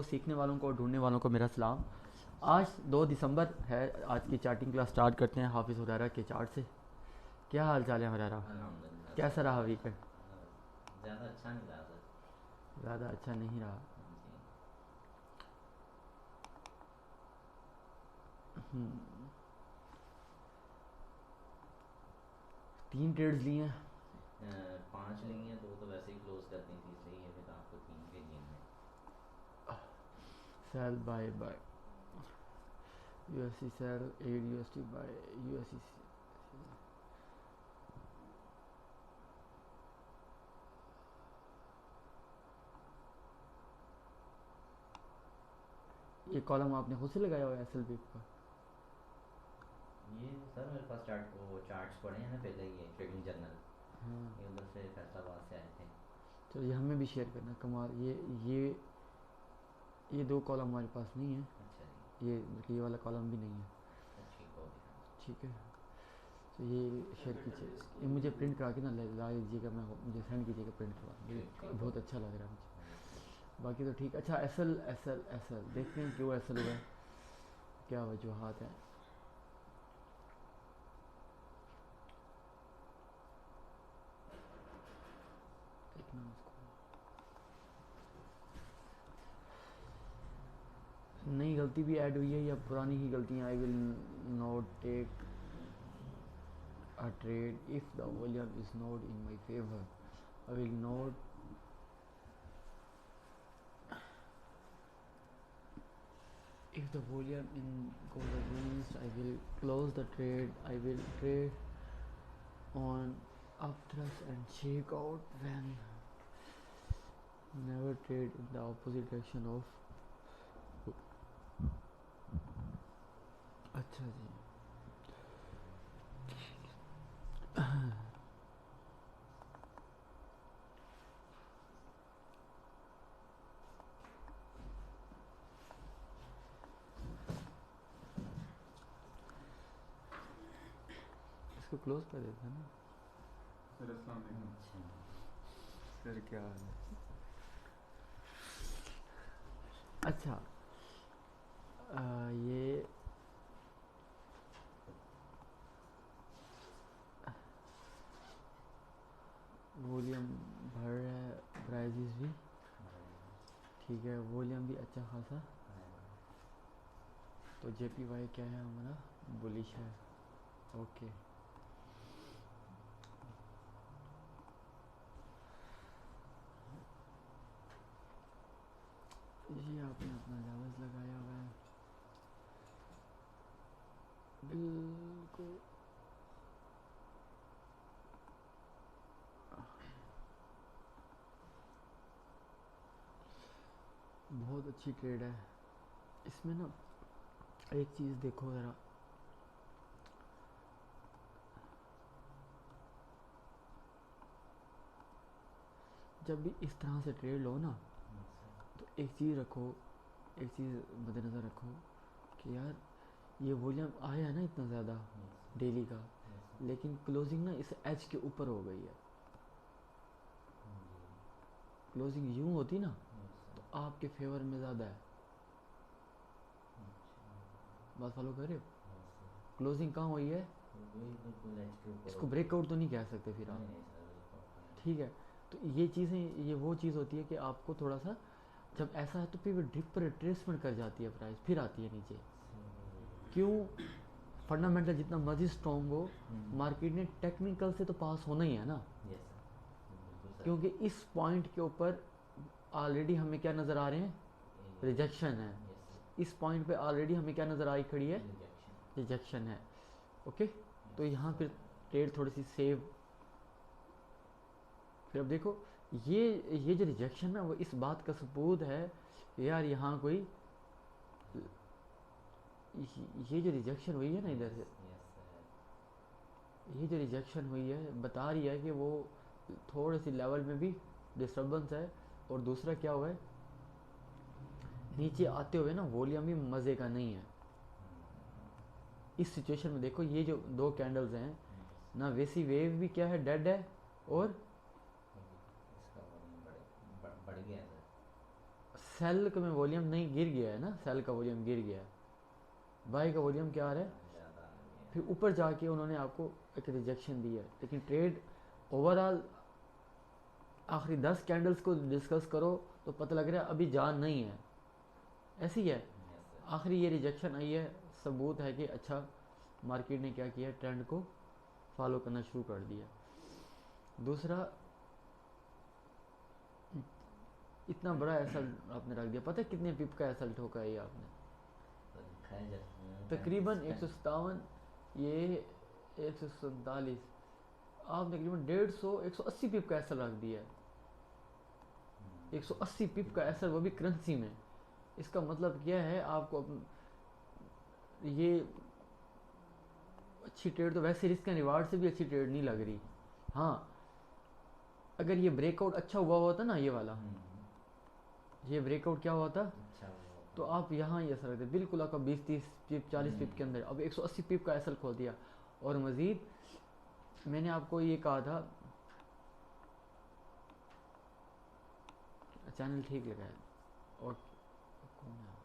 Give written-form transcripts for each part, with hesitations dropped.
सीखने वालों को और ढूंढने वालों को मेरा सलाम। आज 2 दिसंबर है। आज की चार्टिंग क्लास स्टार्ट करते हैं हाफिज़ हुरैरा के चार्ट से। क्या हाल चाल है हुरैरा? अल्हम्दुलिल्लाह कैसा सर रहा बढ़िया। वीकेंड? ज़्यादा अच्छा नहीं रहा सर। ज़्यादा अच्छा नहीं रहा। जी। 3 ट्रेड्स लिए हैं। 5 ली हैं, 2 तो वैसे ही क्लोज कर दी थी, इसलिए ये फिर आपको 3 के लिए हमने। Cell by USC cell 8 UST by USC. ये कॉलम आपने खुद से लगाया हुआ है एसएल का? ये सर मेरे पास चार्ट्स पड़े हैं ना, पहले ये ट्रेडिंग जर्नल, हाँ। ये उधर से फैसलाबाद से आए थे। चलो ये हमें भी शेयर करना। कमाल। ये 2 कॉलम हमारे पास नहीं है। अच्छा जी। ये वाला कॉलम भी नहीं है। तो ठीक हो गया। ठीक है। तो ये शेयर कीजिए। ये मुझे प्रिंट करा के ना ला दीजिएगा। मैं मुझे सेंड कीजिएगा प्रिंट करवा। मुझे ठीक ठीक हो बहुत अच्छा लग गया। रहा है मुझे। ओके। बाकी तो ठीक। अच्छा एसएल एसएल एसएल देखते हैं क्यों एसएल हुआ है, क्या वजूहत है। देखना उसको। नई गलती भी ऐड हुई है या पुरानी ही गलतियाँ? I will not take a trade if the volume is not in my favor. I will not if the volume in goes against. I will close the trade. I will trade on upthrust and shake out when. Never trade in the opposite direction of. अच्छा जी। इसको close कर देते हैं ना। Sir अस्सलाम वालेकुम। अच्छा। Sir क्या हाल है? अच्छा ये वॉल्यूम भर रहा है, प्राइजेस भी ठीक है, वॉल्यूम भी अच्छा खासा। तो जेपीवाई क्या है हमारा? बुलिश है। ओके। ये आपने अपना जावज लगाया हुआ है बिल्कुल। बहुत अच्छी ट्रेड है इसमें ना। एक चीज़ देखो ज़रा, जब भी इस तरह से ट्रेड लो ना, तो एक चीज़ रखो, एक चीज़ मद्देनज़र रखो कि यार ये वॉल्यूम आया है ना इतना ज़्यादा डेली का, लेकिन क्लोजिंग ना इस एज के ऊपर हो गई है। क्लोजिंग यूँ होती ना तो आपके फेवर में ज़्यादा है। बात फॉलो कर रहे हो? क्लोजिंग कहाँ हुई है? बिल्कुल एच के ऊपर इसको हो गई। ब्रेकआउट तो नहीं कह सकते फिर आप। नहीं नहीं सर, बिल्कुल नहीं। ठीक है। तो ये चीज़ें, ये वो चीज़ होती है कि आपको थोड़ा सा, जब ऐसा है तो फिर डिप पर रिट्रेसमेंट कर जाती है प्राइस, फिर आती है नीचे। क्यों? फंडामेंटल जितना मर्जी स्ट्रॉन्ग हो, मार्केट ने टेक्निकल से तो पास होना ही है ना। यस सर, बिल्कुल सर। क्योंकि इस पॉइंट के ऊपर ऑलरेडी हमें क्या नज़र आ रहे हैं? रिजेक्शन है। Yes sir. इस पॉइंट पे ऑलरेडी हमें क्या नज़र आई खड़ी है? रिजेक्शन। रिजेक्शन है। ओके। तो यस यहाँ फिर सर। ट्रेड थोड़ी सी सेव। फिर अब देखो, ये जो रिजेक्शन है वो इस बात का सबूत है कि यार यहाँ कोई, ये जो रिजेक्शन हुई है ना इधर यस से, यस सर। ये जो रिजेक्शन हुई है बता रही है कि वो थोड़ी सी लेवल में भी डिस्टर्बेंस है। और दूसरा क्या हुआ है, नीचे आते हुए ना वॉल्यूम भी मज़े का नहीं है। इस सिचुएशन में देखो ये जो 2 कैंडल्स हैं ना, वैसी वेव भी क्या है, डेड है। और इसका वॉल्यूम बढ़ गया सर। सेल का में वॉल्यूम नहीं गिर गया है ना, सेल का वॉल्यूम गिर गया है, बाई का वॉल्यूम क्या आ रहा है, ज़्यादा आ गया है। फिर ऊपर जाके उन्होंने आपको एक रिजेक्शन दी है। लेकिन ट्रेड ओवरऑल आखिरी 10 कैंडल्स को डिस्कस करो तो पता लग रहा है अभी जान नहीं है, ऐसी है। Yes sir. आखिरी ये रिजेक्शन आई है, सबूत है कि अच्छा मार्केट ने क्या किया, ट्रेंड को फॉलो करना शुरू कर दिया। दूसरा, इतना बड़ा एसल्ट आपने रख दिया, पता है कितने पिप का एसल्ट ठोका है ये आपने, तो लिखा है तकरीबन 157, ये 147, आपने तकरीबन 150 180 पिप का एसएल रख दिया है। 180 पिप का एसएल, वो भी करेंसी में। इसका मतलब क्या है, आपको ये अच्छी ट्रेड तो वैसे रिस्क एंड रिवार्ड से भी अच्छी ट्रेड नहीं लग रही। हाँ, अगर ये ब्रेकआउट अच्छा हुआ होता ना, ये वाला, ये ब्रेकआउट क्या हुआ था, अच्छा हुआ। तो आप यहाँ ये असर रखते बिल्कुल आपका 20-30 पिप 40 पिप के अंदर। अब 180 पिप का एसएल खोल दिया। और मज़ीद मैंने आपको ये कहा था, चैनल ठीक लगा है। और कौन है,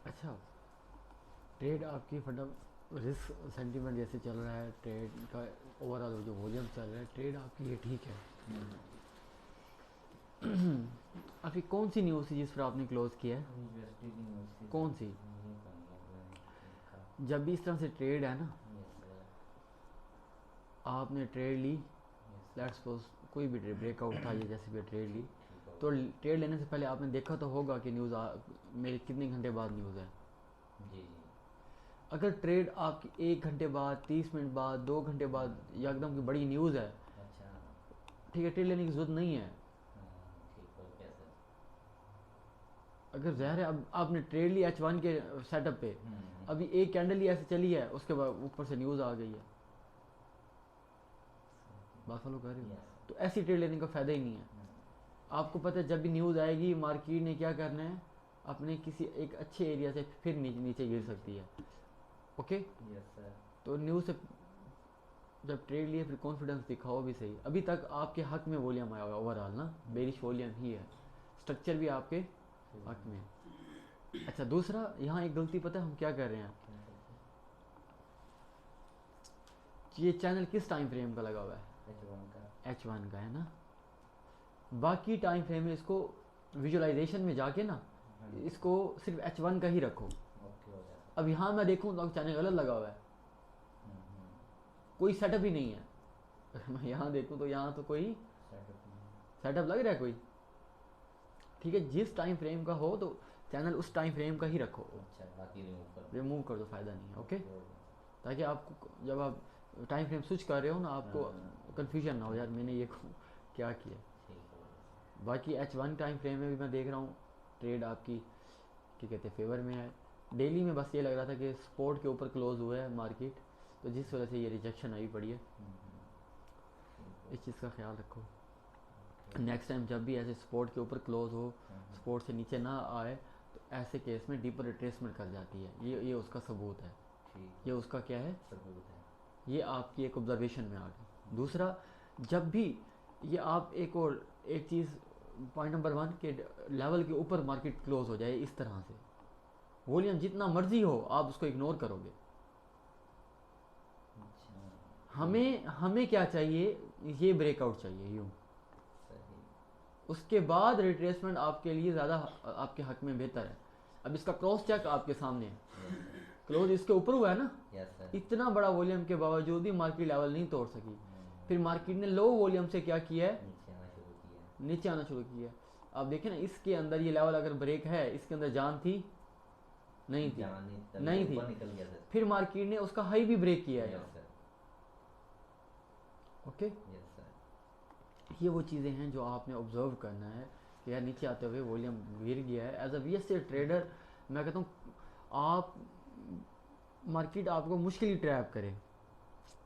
अच्छा ट्रेड आपकी फटा रिस्क सेंटीमेंट जैसे चल रहा है, ट्रेड का ओवरऑल जो वॉल्यूम चल रहा है, ट्रेड आपके लिए ठीक है। आपकी कौन सी न्यूज़ थी जिस पर आपने क्लोज किया है, यूनिवर्सिटी की न्यूज़ थी। कौन सी? ये कौन लिखा? जब भी इस तरह से ट्रेड है ना, यस सर। आपने ट्रेड ली, यस लेट्स सपोज कोई भी ट्रेड ब्रेकआउट था या जैसे भी ट्रेड ली, ठीक हो तो ट्रेड लेने से पहले आपने देखा तो होगा कि न्यूज़ मेरे कितने घंटे बाद न्यूज़ है। जी जी। अगर ट्रेड आपकी 1 घंटे बाद, 30 मिनट बाद, 2 घंटे बाद या एकदम की बड़ी न्यूज़ है, अच्छा। ठीक है, ट्रेड लेने की जरूरत नहीं है। ठीक हो गया सर। अगर ज़ाहिर है अब आपने ट्रेड ली H1 के सेटअप पे, अभी एक कैंडल ही ऐसे चली है, उसके बाद ऊपर से न्यूज़ आ गई है, बात फॉलो कर रही हो, यस। तो ऐसी ट्रेड लेने का फ़ायदा ही नहीं है। आपको पता है जब भी न्यूज़ आएगी मार्केट ने क्या करना है, अपने किसी एक अच्छे एरिया से फिर नीचे गिर सकती है। Okay, yes sir. तो न्यूज़ से जब ट्रेड लिए फिर कॉन्फिडेंस दिखाओ भी सही। अभी तक आपके हक में वॉल्यूम आया हुआ ओवरऑल ना, बेरिश वॉल्यूम ही है, स्ट्रक्चर भी आपके हक में है। अच्छा, दूसरा यहाँ एक गलती पता है हम क्या कर रहे हैं, ये चैनल किस टाइम फ्रेम का लगा हुआ है, H1 का है ना। बाकी टाइम फ्रेम में इसको विजुअलाइजेशन में जाके ना, इसको सिर्फ H1 का ही रखो। ओके हो जाता। अब यहाँ मैं देखूँ तो चैनल गलत लगा हुआ है, कोई सेटअप ही नहीं है। अगर मैं यहाँ देखूँ तो यहाँ तो कोई सेटअप लग रहा है कोई, ठीक है। जिस टाइम फ्रेम का हो तो चैनल उस टाइम फ्रेम का ही रखो, अच्छा, बाकी रिमूव कर दो, फ़ायदा नहीं है। ओके, ताकि आपको जब आप टाइम फ्रेम स्विच कर रहे हो ना, आपको कन्फ्यूजन ना हो यार मैंने ये क्या किया। बाकी H1 टाइम फ्रेम में भी मैं देख रहा हूँ ट्रेड आपकी क्या कहते हैं फेवर में है। डेली में बस ये लग रहा था कि सपोर्ट के ऊपर क्लोज हुआ है मार्केट, तो जिस वजह से ये रिजेक्शन आई पड़ी है। इस चीज़ का ख्याल रखो, नेक्स्ट टाइम जब भी ऐसे सपोर्ट के ऊपर क्लोज हो, सपोर्ट से नीचे ना आए, तो ऐसे केस में डीपर रिट्रेसमेंट कर जाती है। ये उसका सबूत है, ये उसका क्या है, सबूत है। ये आपकी एक ऑब्जर्वेशन में आ गई। दूसरा, जब भी ये आप एक चीज़ पॉइंट नंबर 1 के लेवल के ऊपर मार्केट क्लोज हो जाए इस तरह से, वॉल्यूम जितना मर्जी हो आप उसको इग्नोर करोगे। हमें क्या चाहिए, ये ब्रेकआउट चाहिए यूँ, उसके बाद रिट्रेसमेंट आपके लिए ज़्यादा आपके हक में बेहतर है। अब इसका क्रॉस चेक आपके सामने है, क्लोज इसके ऊपर हुआ है ना, इतना बड़ा वॉल्यूम के बावजूद भी मार्केट लेवल नहीं तोड़ सकी। फिर मार्केट ने लो वॉल्यूम से क्या किया है, नीचे आना शुरू किया। अब देखें ना, इसके अंदर ये लेवल अगर ब्रेक है, इसके अंदर जान थी नहीं थी, जान तभी नहीं ऊपर थी, निकल गया सर। फिर मार्केट ने उसका हाई भी ब्रेक किया है। Yes sir, okay, yes sir. ये वो चीज़ें हैं जो आपने ऑब्जर्व करना है कि यार नीचे आते हुए वॉल्यूम गिर गया है। एज अ वीएसए ट्रेडर मैं कहता हूँ आप, मार्केट आपको मुश्किल ही ट्रैप करे,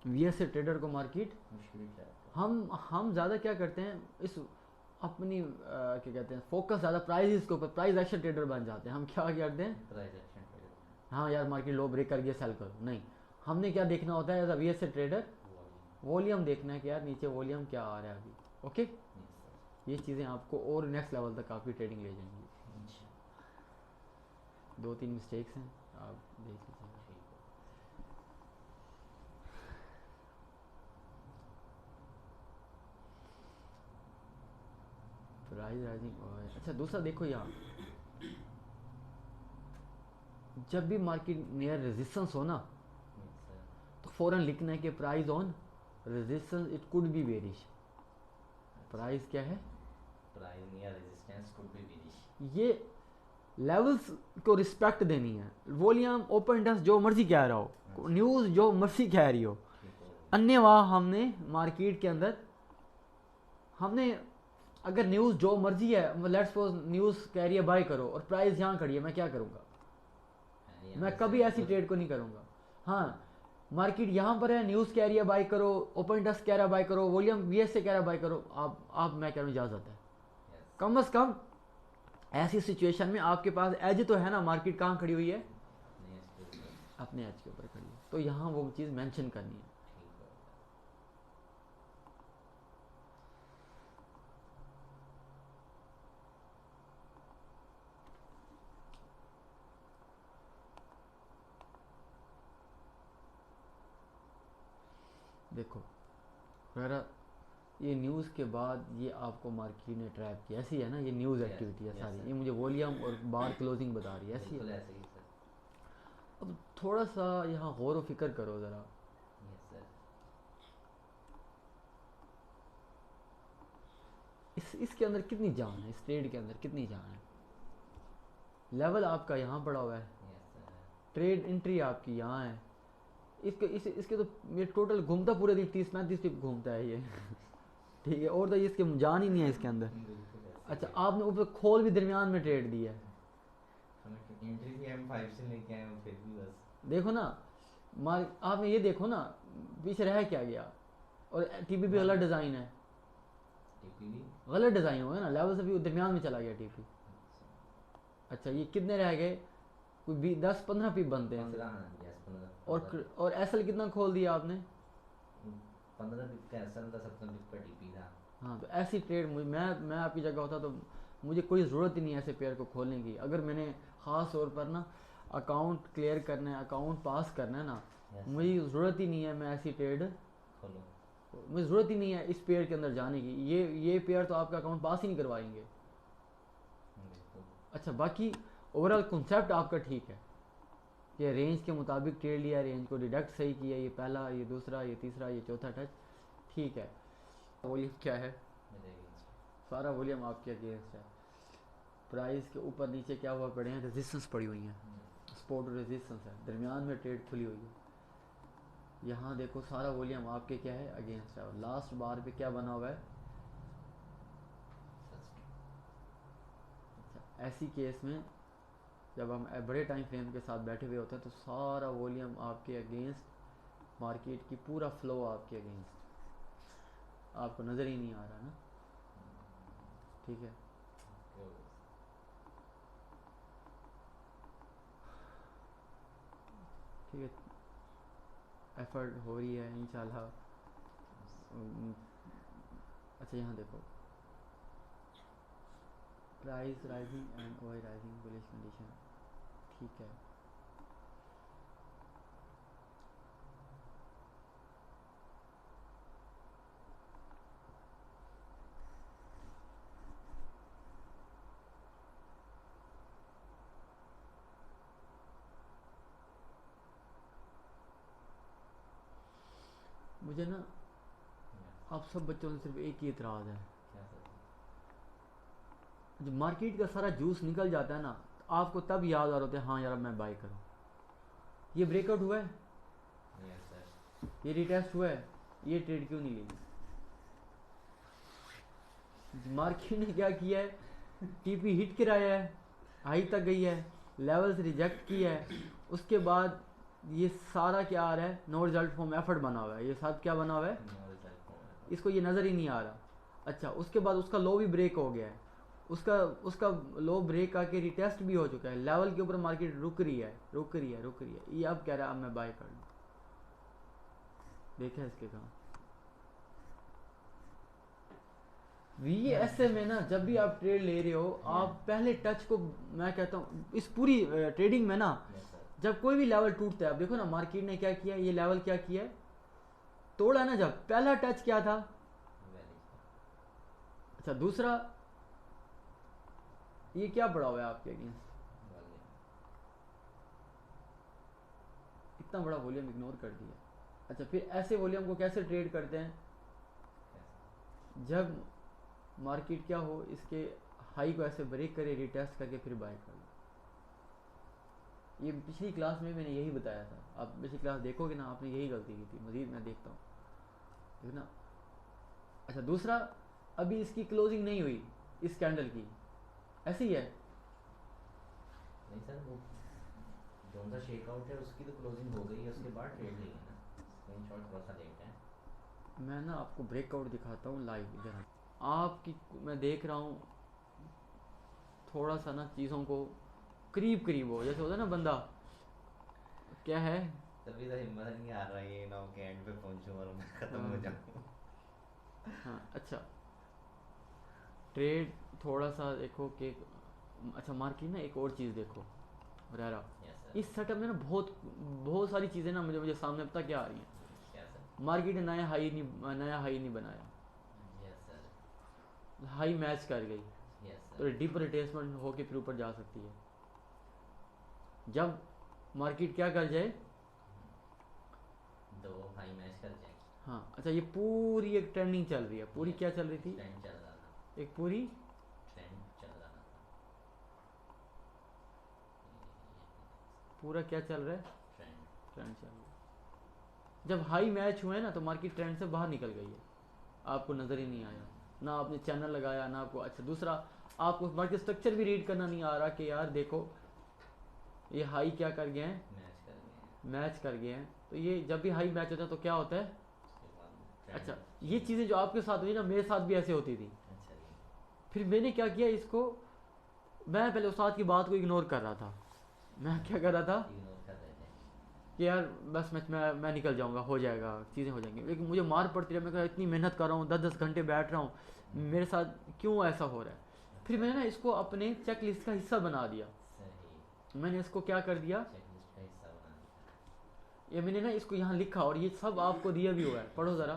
वीएसए ट्रेडर को मार्केट, मुश्किल है। हम ज़्यादा क्या करते हैं इस अपनी क्या कहते हैं फोकस ज़्यादा प्राइस के ऊपर, प्राइस एक्शन ट्रेडर बन जाते हैं। हम क्या करते हैं, प्राइस एक्शन ट्रेडर। हाँ यार मार्केट लो ब्रेक कर गया सेल करो, नहीं, हमने क्या देखना होता है as a VSA trader, volume देखना है कि यार नीचे वॉल्यूम क्या आ रहा है अभी। ओके, ये चीज़ें आपको और नेक्स्ट लेवल तक आपकी ट्रेडिंग ले जाएंगी। 2-3 मिस्टेक्स हैं, आप देख लीजिएगा। प्राइस राइजिंग, अच्छा दूसरा देखो यहाँ, जब भी मार्केट नियर रेजिस्टेंस हो ना, तो फौरन लिखना है कि price on resistance, it could be bearish. Price क्या है, price near resistance could be bearish. ये लेवल्स को रिस्पेक्ट देनी है। वॉल्यूम ओपन इंटरेस्ट जो मर्जी कह रहा हो, न्यूज़ जो मर्जी कह रही हो, अन्यथा हमने मार्केट के अंदर, हमने अगर न्यूज़ जो मर्जी है, लेट्स सपोज न्यूज़ कह रही है बाय करो और प्राइस यहाँ खड़ी है, मैं क्या करूँगा, मैं कभी ऐसी ट्रेड को नहीं करूँगा। हाँ, मार्केट यहाँ पर है, न्यूज़ कह रही है बाय करो, ओपन इंटरेस्ट कह रहा है बाय करो, वॉल्यूम बीएस से कह रहा है बाय करो, आप मैं कह रहा हूँ इजाज़त है। कम से कम ऐसी सिचुएशन में आपके पास एज तो है ना, मार्केट कहाँ खड़ी हुई है, अपने एज के ऊपर खड़ी है, तो यहाँ वो चीज़ मेंशन करनी है। देखो अगर ये न्यूज़ के बाद ये आपको मार्केट ने ट्रैप किया, ऐसी है ना, ये न्यूज़ एक्टिविटी है सारी, ये मुझे वॉल्यूम और बार क्लोजिंग बता रही है, ऐसी है। ऐसे ही सर। अब थोड़ा सा यहाँ गौर व फिक्र करो ज़रा, यस सर। इसके अंदर कितनी जान है, इस ट्रेड के अंदर कितनी जान है। लेवल आपका यहाँ पड़ा हुआ है, यस सर। ट्रेड एंट्री आपकी यहाँ है, इसके तो ये टोटल घूमता पूरे दिन 30-35 टिप घूमता है ये ठीक है, और तो इसके जान ही नहीं है इसके अंदर। अच्छा, आपने ऊपर खोल भी दरमियान में ट्रेड दी है, एंट्री भी हम 5 से लेके आए हैं, फिर भी बस देखो ना, आपने ये देखो ना पीछे रह क्या गया, और टीपी भी गलत डिज़ाइन है, टीपी भी गलत डिज़ाइन हो गया ना, लेवल से भी दरमियान में चला गया टीपी। अच्छा, ये कितने रह गए, कोई 10-15 पिप बनते हैं 15। यस 15। और एसएल कितना खोल दिया आपने, 15 पिप का एसएल था, 17 पिप का टीपी था। हाँ, तो ऐसी ट्रेड मैं आपकी जगह होता तो मुझे कोई ज़रूरत ही नहीं है ऐसे पेयर को खोलने की। अगर मैंने ख़ास तौर पर ना अकाउंट क्लियर करना है, अकाउंट पास करना है ना, मुझे ज़रूरत ही नहीं है मैं ऐसी ट्रेड खोलो, मुझे ज़रूरत ही नहीं है इस पेयर के अंदर जाने की। ये पेयर तो आपका अकाउंट पास ही नहीं करवाएंगे। अच्छा, बाकी ओवरऑल कॉन्सेप्ट आपका ठीक है कि रेंज के मुताबिक ट्रेड लिया, रेंज को डिडक्ट सही किया, ये पहला, ये दूसरा, ये तीसरा, ये चौथा टच, ठीक है। वॉल्यूम क्या है, सारा वॉल्यूम आपके अगेंस्ट है। प्राइस के ऊपर नीचे क्या हुआ पड़े हैं, रेजिस्टेंस पड़ी हुई हैं, सपोर्ट रेजिस्टेंस है, दरमियान में ट्रेड खुली हुई है। यहाँ देखो सारा वॉल्यूम आपके क्या है, अगेंस्ट है, और लास्ट बार पे क्या बना हुआ है। अच्छा, ऐसी केस में जब हम बड़े टाइम फ्रेम के साथ बैठे हुए होते हैं तो सारा वॉल्यूम आपके अगेंस्ट, मार्केट की पूरा फ्लो आपके अगेंस्ट, आपको नज़र ही नहीं आ रहा ना, ठीक है। ठीक है, एफर्ट हो रही है इंशाल्लाह। अच्छा, यहाँ देखो price rising and OI rising bullish condition, ठीक है। मुझे ना आप सब बच्चों से सिर्फ एक ही इतराज़ है, जब मार्केट का सारा जूस निकल जाता है ना, आपको तब याद आ रहा होता है हाँ यार अब मैं बाय करूँ। ये ब्रेकआउट हुआ है, यस सर। ये रिटेस्ट हुआ है, ये ट्रेड क्यों नहीं लेगी? मार्केट ने क्या किया है, टीपी हिट कराया है, हाई तक गई है, लेवल्स रिजेक्ट किया है, उसके बाद ये सारा क्या आ रहा है, नो रिजल्ट फ्रॉम एफर्ट बना हुआ है, ये सब क्या बना हुआ है, इसको ये नज़र ही नहीं आ रहा। अच्छा, उसके बाद उसका लो भी ब्रेक हो गया है, उसका उसका लो ब्रेक आके रिटेस्ट भी हो चुका है, लेवल के ऊपर मार्केट रुक रही है, रुक रही है, रुक रही है, ये अब कह रहा है अब मैं बाय कर लूँ। देखा इसके काम। VSA में ना जब भी आप ट्रेड ले रहे हो, आप पहले टच को, मैं कहता हूँ इस पूरी ट्रेडिंग में ना, जब कोई भी लेवल टूटता है, आप देखो ना मार्केट ने क्या किया, ये लेवल क्या किया है, तोड़ा ना, जब पहला टच क्या था। अच्छा, दूसरा ये क्या पड़ा हुआ है आपके अगेंस्ट, इतना बड़ा वॉल्यूम इग्नोर कर दिया। अच्छा, फिर ऐसे वॉल्यूम को कैसे ट्रेड करते हैं, जब मार्केट क्या हो, इसके हाई को ऐसे ब्रेक करे, रिटेस्ट करके फिर बाय कर लो। ये पिछली क्लास में मैंने यही बताया था, आप पिछली क्लास देखोगे ना, आपने यही गलती की थी, मजीद मैं देखता हूँ, ठीक ना। अच्छा, दूसरा, अभी इसकी क्लोजिंग नहीं हुई इस कैंडल की, ऐसी ही है नहीं सर, वो जोन सा शेकआउट है उसकी तो क्लोजिंग हो गई है, उसके बाद ट्रेड ली है ना, स्क्रीनशॉट थोड़ा सा लेट है। मैं ना आपको ब्रेकआउट दिखाता हूँ लाइव, इधर आपकी मैं देख रहा हूँ, थोड़ा सा ना चीज़ों को करीब करीब हो, जैसे होता है ना बंदा, क्या है, तभी तो हिम्मत नहीं आ रहा है ये नाउ के एंड पे पहुंचूं और मैं खत्म हो जाऊं। हाँ। अच्छा, ट्रेड थोड़ा सा देखो कि, अच्छा मार्केट ना एक और चीज़ देखो रहरा, यस सर। इस सेटअप में ना बहुत बहुत सारी चीज़ें ना मुझे मुझे सामने पता क्या आ रही हैं। क्या सर? मार्केट ने नया हाई नहीं बनाया, यस सर। हाई मैच कर गई, यस तो सर। डीप रिट्रेसमेंट होके फिर ऊपर जा सकती है। जब मार्केट क्या कर जाए, दो हाई मैच कर जाए। हाँ। अच्छा, ये पूरी एक ट्रेंडिंग चल रही है, पूरी क्या चल रही थी, ट्रेंड चल रहा था, एक पूरी ट्रेंड चल रहा था, पूरा क्या चल रहा है, ट्रेंड। ट्रेंड चल रहा है। जब हाई मैच हुए ना तो मार्केट ट्रेंड से बाहर निकल गई है, आपको नज़र ही नहीं आया, ना आपने चैनल लगाया ना आपको। अच्छा, दूसरा, आपको मार्केट स्ट्रक्चर भी रीड करना नहीं आ रहा कि यार देखो ये हाई क्या कर गए हैं, मैच कर गए, मैच कर गए हैं। तो ये जब भी हाई मैच होता है तो क्या होता है, उसके बाद ट्रेंड। अच्छा ये चीज़ें जो आपके साथ हुई ना, मेरे साथ भी ऐसे होती थी। अच्छा जी। फिर मैंने क्या किया, इसको मैं पहले उस्ताद की बात को इग्नोर कर रहा था, मैं क्या कर रहा था इग्नोर कर रहे थे। कि यार बस मैं निकल जाऊंगा, हो जाएगा, चीज़ें हो जाएंगी, लेकिन मुझे मार पड़ती है। मैं कहा इतनी मेहनत कर रहा हूँ, 10-10 घंटे बैठ रहा हूँ, मेरे साथ क्यों ऐसा हो रहा है। फिर मैंने ना इसको अपने चेक लिस्ट का हिस्सा बना दिया, सही, मैंने इसको क्या कर दिया, चेकलिस्ट का हिस्सा बना दिया। ये मैंने ना इसको यहाँ लिखा और ये सब आपको दिया भी हुआ है, पढ़ो ज़रा।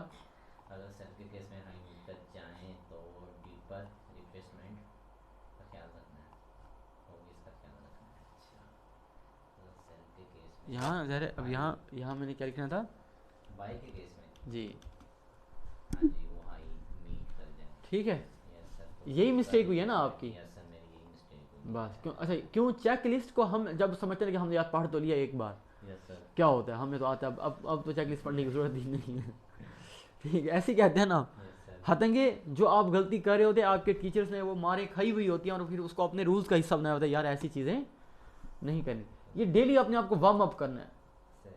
अगर सेल के केस में हाई मीट तक जाएँ तो डीपर रिप्लेसमेंट का ख्याल रखना है, और भी इसका ख्याल रखना है। अच्छा, अगर सेल के केस में, यहाँ ज़रा अब यहाँ मैंने क्या लिखना था बाई के केस में, जी, हाँ जी, वो हाई मीट कर जाए। ठीक है, यस सर, तो यही उसका मिस्टेक हुई है ना replacement, आपकी। यस सर, मेरी यही मिस्टेक हुई बस है। क्यों, अच्छा क्यों चेक लिस्ट को हम जब समझते हैं कि हमने यार पढ़ तो लिया एक बार, यस सर। क्या होता है हमें तो आता है, अब तो चेक लिस्ट पढ़ने की जरूरत ही नहीं है। ठीक है, ऐसे ही कहते हैं ना, यस सर। हतेंगे जो आप गलती कर रहे होते हैं, आपके टीचर्स ने वो मारे खाई हुई होती हैं और फिर उसको अपने रूल्स का हिस्सा बनाया होता है, यार ऐसी चीज़ें नहीं करनी, ये डेली अपने आप को वार्म अप करना है। सही,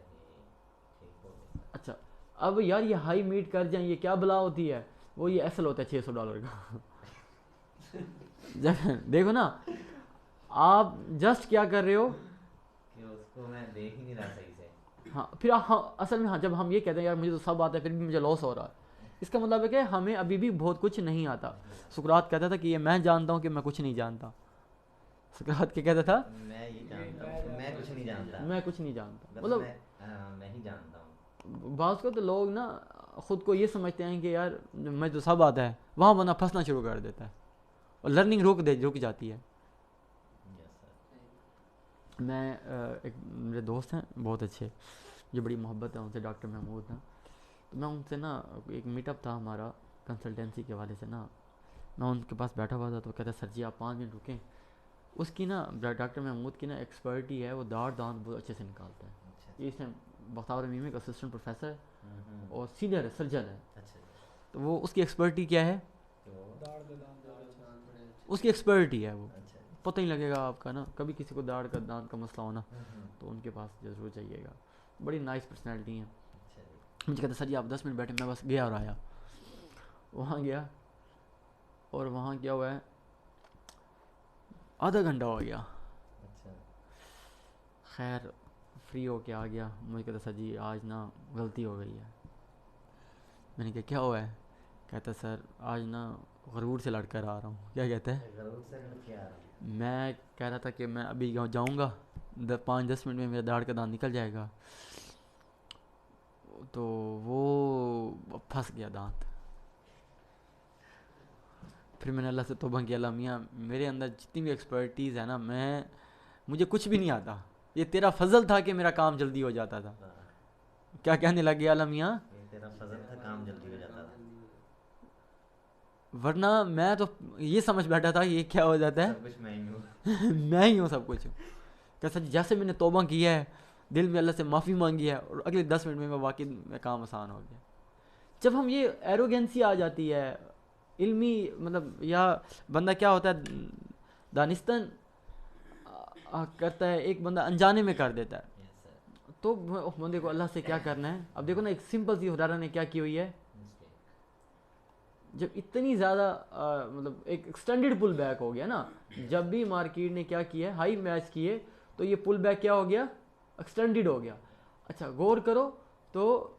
ठीक बोले सर। अच्छा, अब यार ये हाई मीट कर जाए, ये क्या बला होती है, वो ये एसल होता है $600 का। देखो ना, आप जस्ट क्या कर रहे हो, कि उसको मैं देख ही नहीं रहा सही से। हाँ फिर हाँ, असल में हाँ, जब हम ये कहते हैं यार मुझे तो सब आता है फिर भी मुझे लॉस हो रहा है, इसका मतलब है कि हमें अभी भी बहुत कुछ नहीं आता। सुकरात कहता था कि ये मैं जानता हूँ कि मैं कुछ नहीं जानता, सुकरात क्या कहता था, मैं ये जानता हूँ कि मैं कुछ नहीं जानता, मैं कुछ नहीं जानता, बस मतलब मैं ही जानता हूँ। बात को तो लोग ना खुद को ये समझते हैं कि यार मैं तो सब आता है, वहाँ बंदा फंसना शुरू कर देता है और लर्निंग रुक जाती है। Yes sir. मैं एक मेरे दोस्त हैं बहुत अच्छे, जो बड़ी मोहब्बत है उनसे, डॉक्टर महमूद ना, तो मैं उनसे ना एक मीटअप था हमारा कंसल्टेंसी के हवाले से ना, मैं उनके पास बैठा हुआ था तो कहता सर जी आप 5 मिनट रुकें। उसकी ना डॉक्टर महमूद की ना एक्सपर्टी है, वो दांत बहुत अच्छे से निकालता है। अच्छा ये इसमें बख्तावर मीमी का असिस्टेंट प्रोफेसर है हम्म, और सीनियर सर्जन है। अच्छा तो वो उसकी एक्सपर्टी क्या है, कि वो उसकी एक्सपर्टी है वो, अच्छा पता ही लगेगा आपका ना, कभी किसी को दांत का मसला होना हम्म, तो उनके पास ज़रूर जाइएगा। बड़ी नाइस पर्सनैलिटी है। अच्छा जी मुझे कहता सर जी आप 10 मिनट बैठे, मैं बस गया और आया। वहाँ गया और वहाँ क्या हुआ है, आधा घंटा हो गया। अच्छा खैर फ्री हो के आ गया। मुझे कहता सर जी आज ना गलती हो गई है। मैंने कहा क्या हुआ है? कहता सर आज ना गरूर से लड़कर आ रहा हूँ। क्या कहता है? जरूर से लड़के आ रहा हूँ मैं कह रहा था कि मैं अभी जाऊँगा 5-10 मिनट में मेरा दाढ़ का दांत निकल जाएगा। तो वो फंस गया दांत। फिर मैंने अल्लाह से तौबा किया, अल्लाह मियाँ मेरे अंदर जितनी भी एक्सपर्टीज़ है ना, मुझे कुछ भी नहीं आता, ये तेरा फजल था कि मेरा काम जल्दी हो जाता था। हाँ, क्या कहने लग गया अल्लाह मियाँ, ये तेरा फजल था, काम जल्दी हो जाता था। वरना मैं तो ये समझ बैठा था ये क्या हो जाता है सब कुछ मैं ही हूँ मैं ही हूँ सब कुछ। कैसा जैसे मैंने तौबा किया है, दिल में अल्लाह से माफ़ी मांगी है और अगले 10 मिनट में वाकई में काम आसान हो गया। जब हम ये एरोगेंसी आ जाती है इल्मी, मतलब या बंदा क्या होता है दानिस्तन करता है, एक बंदा अनजाने में कर देता है, यस सर तो बंदे को अल्लाह से क्या करना है। अब देखो ना, एक सिंपल सी हुरारा ने क्या की हुई है, मिस्टेक जब इतनी ज़्यादा मतलब एक एक्सटेंडेड पुल बैक हो गया ना, जब भी मार्केट ने क्या किया है हाई मैच किए तो ये पुल बैक क्या हो गया, एक्सटेंडेड हो गया। अच्छा गौर करो तो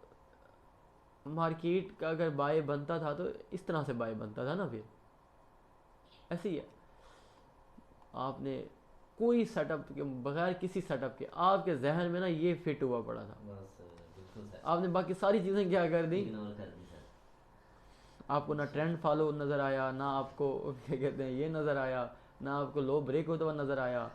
मार्केट का अगर बाय बनता था तो इस तरह से बाय बनता था ना, फिर ऐसे ही है। आपने कोई सेटअप के बगैर, किसी सेटअप के आपके जहन में ना ये फिट हुआ पड़ा था, बस बिल्कुल सर आपने बाकी सारी चीज़ें क्या कर दी, इग्नोर कर दी सर आपको ना ट्रेंड फॉलो नज़र आया, ना आपको क्या कहते हैं ये नज़र आया, ना आपको लो ब्रेक होता हुआ नज़र आया,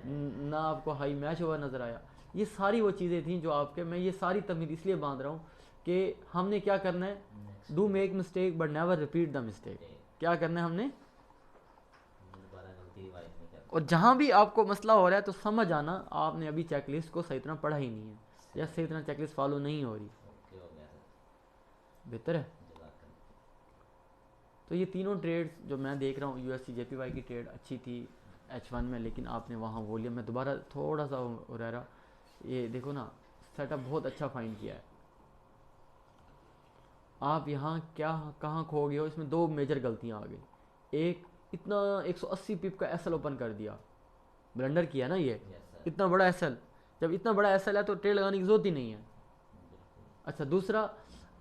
ना आपको हाई मैच हुआ नज़र आया। ये सारी वो चीज़ें थी जो आपके, मैं ये सारी तमीद इसलिए बांध रहा हूँ कि हमने क्या करना है, next do make mistake but never repeat the mistake. क्या करना है हमने, दोबारा गलती रिवाइज नहीं करनी और जहाँ भी आपको मसला हो रहा है तो समझ आना आपने अभी चेकलिस्ट को सही तरह पढ़ा ही नहीं है या सही तरह चेकलिस्ट फॉलो नहीं हो रही। ओके हो गया सर बेहतर है। जज़ाकल्लाह तो ये तीनों ट्रेड्स जो मैं देख रहा हूँ, यूएससी जेपीवाई की ट्रेड अच्छी थी H1 में, लेकिन आपने वहाँ वॉल्यूम में दोबारा थोड़ा सा हो रहा, ये देखो ना सेटअप बहुत अच्छा फाइंड किया है। आप यहाँ क्या कहाँ खो गए हो, इसमें दो मेजर गलतियाँ आ गई। एक, इतना 180 पिप का एसएल ओपन कर दिया, ब्लंडर किया ना ये, यस सर इतना बड़ा एसएल, जब इतना बड़ा एसएल है तो ट्रेड लगाने की जरूरत ही नहीं है। बिल्कुल अच्छा दूसरा,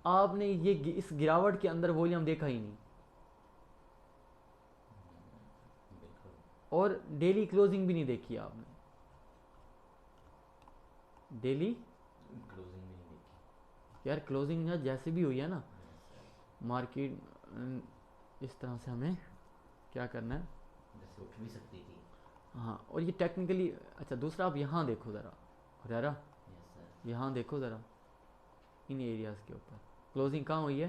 आपने ये इस गिरावट के अंदर वॉल्यूम देखा ही नहीं, बिल्कुल और डेली क्लोजिंग भी नहीं देखी आपने, डेली क्लोजिंग भी नहीं देखी यार क्लोजिंग ना जैसे भी हुई है ना यस सर मार्केट, इस तरह से हमें क्या करना है। जैसे उठ भी सकती थी हाँ और ये टेक्निकली। अच्छा दूसरा, आप यहाँ देखो ज़रा हुरैरा, यस सर यहाँ देखो ज़रा इन एरियाज़ के ऊपर क्लोजिंग कहाँ हुई है,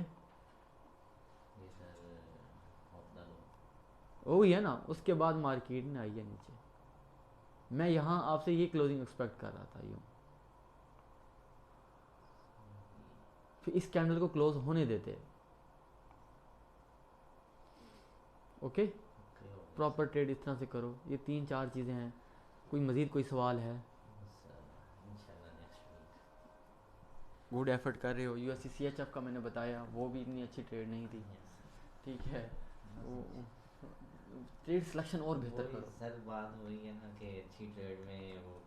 ये सर ऑफ द लो वो ही है ना, उसके बाद मार्केट ने आई है नीचे। मैं यहाँ आपसे ये क्लोजिंग एक्सपेक्ट कर रहा था यूँ, फिर इस कैंडल को क्लोज होने देते। ओके, ओके हो गया प्रॉपर ट्रेड इस तरह से करो। ये 3-4 चीज़ें हैं। कोई मज़ीद कोई सवाल है? सर इंशाल्लाह नेक्स्ट वीक गुड एफर्ट कर रहे हो। यूएससी सीएचएफ का मैंने बताया, वो भी इतनी अच्छी ट्रेड नहीं थी, यस ठीक है। वो ट्रेड सिलेक्शन और बेहतर वही करो। सर बात वही है ना कि अच्छी ट्रेड में वो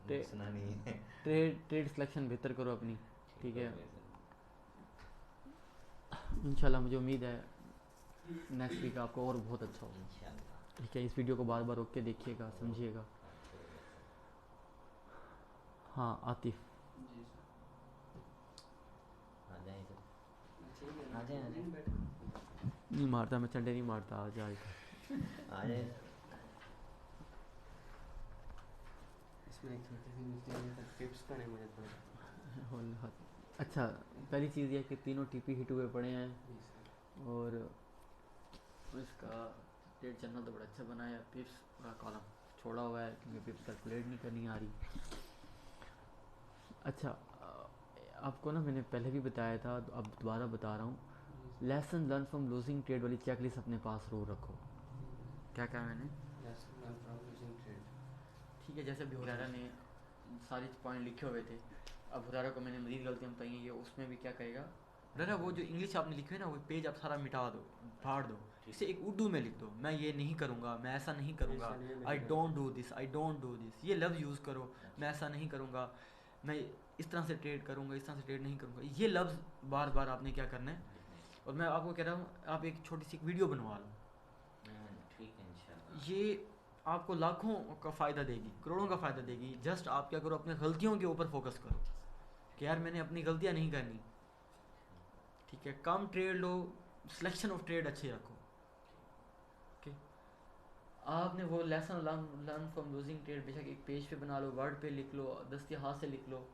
ट्रे- घुसना नहीं है ट्रेड सिलेक्शन बेहतर करो अपनी, ठीक है। हो गया सर इंशाल्लाह मुझे उम्मीद है नेक्स्ट वीक आपको और बहुत अच्छा होगा, इंशाल्लाह ठीक है। इस वीडियो को बार बार रोक के देखिएगा, समझिएगा। ओके हो गया सर हाँ आतिफ, आ जाएं सर आ जाएं नहीं मारता मैं, चंडे नहीं मारता, आ जाए आ जाएं इसमें एक छोटी सी मिस्टेक है सर, टिप्स का नहीं मुझे थोड़ा। अच्छा पहली चीज़ ये है कि तीनों टीपी हिट हुए पड़े हैं जी सर। और इसका ट्रेड चैनल तो बड़ा अच्छा बनाया है। पिप्स का कॉलम छोड़ा हुआ है क्योंकि पिप्स कैलकुलेट नहीं करनी आ रही। अच्छा आपको ना मैंने पहले भी बताया था, तो अब दोबारा बता रहा हूँ। Lesson learn from losing trade वाली चेकलिस्ट अपने पास रो रखो। क्या कहा मैंने? Lesson learn from losing trade. ठीक है, जैसे अभी हुरैरा ने सारे पॉइंट लिखे हुए थे, अब हुरैरा को मैंने मज़ीद गलतियाँ बताई हैं, ये उसमें भी क्या करेगा हुरैरा, वो जो इंग्लिश आपने लिखे है ना, वो पेज आप सारा मिटा दो, फाड़ दो, इसे एक उर्दू में लिख दो। मैं ये नहीं करूँगा, मैं ऐसा नहीं करूँगा, I don't do this, I don't do this, ये लफ्ज़ यूज़ करो। मैं ऐसा नहीं करूँगा, मैं इस तरह से ट्रेड करूँगा, इस तरह से ट्रेड नहीं करूँगा, ये लफ्ज़ बार बार आपने क्या करना है। और मैं आपको कह रहा हूँ आप एक छोटी सी वीडियो बनवा लो, ठीक है इंशाल्लाह। ये आपको लाखों का फ़ायदा देगी, करोड़ों का फ़ायदा देगी। जस्ट आप क्या करो, अपने गलतियों के ऊपर फोकस करो कि यार मैंने अपनी गलतियाँ नहीं करनी, ठीक है। कम ट्रेड लो, सिलेक्शन ऑफ ट्रेड अच्छे रखो, ओके। आपने वो lesson learn from losing trade बेशक एक पेज पे बना लो, वर्ड पे लिख लो, दस्ती हाथ से लिख लो,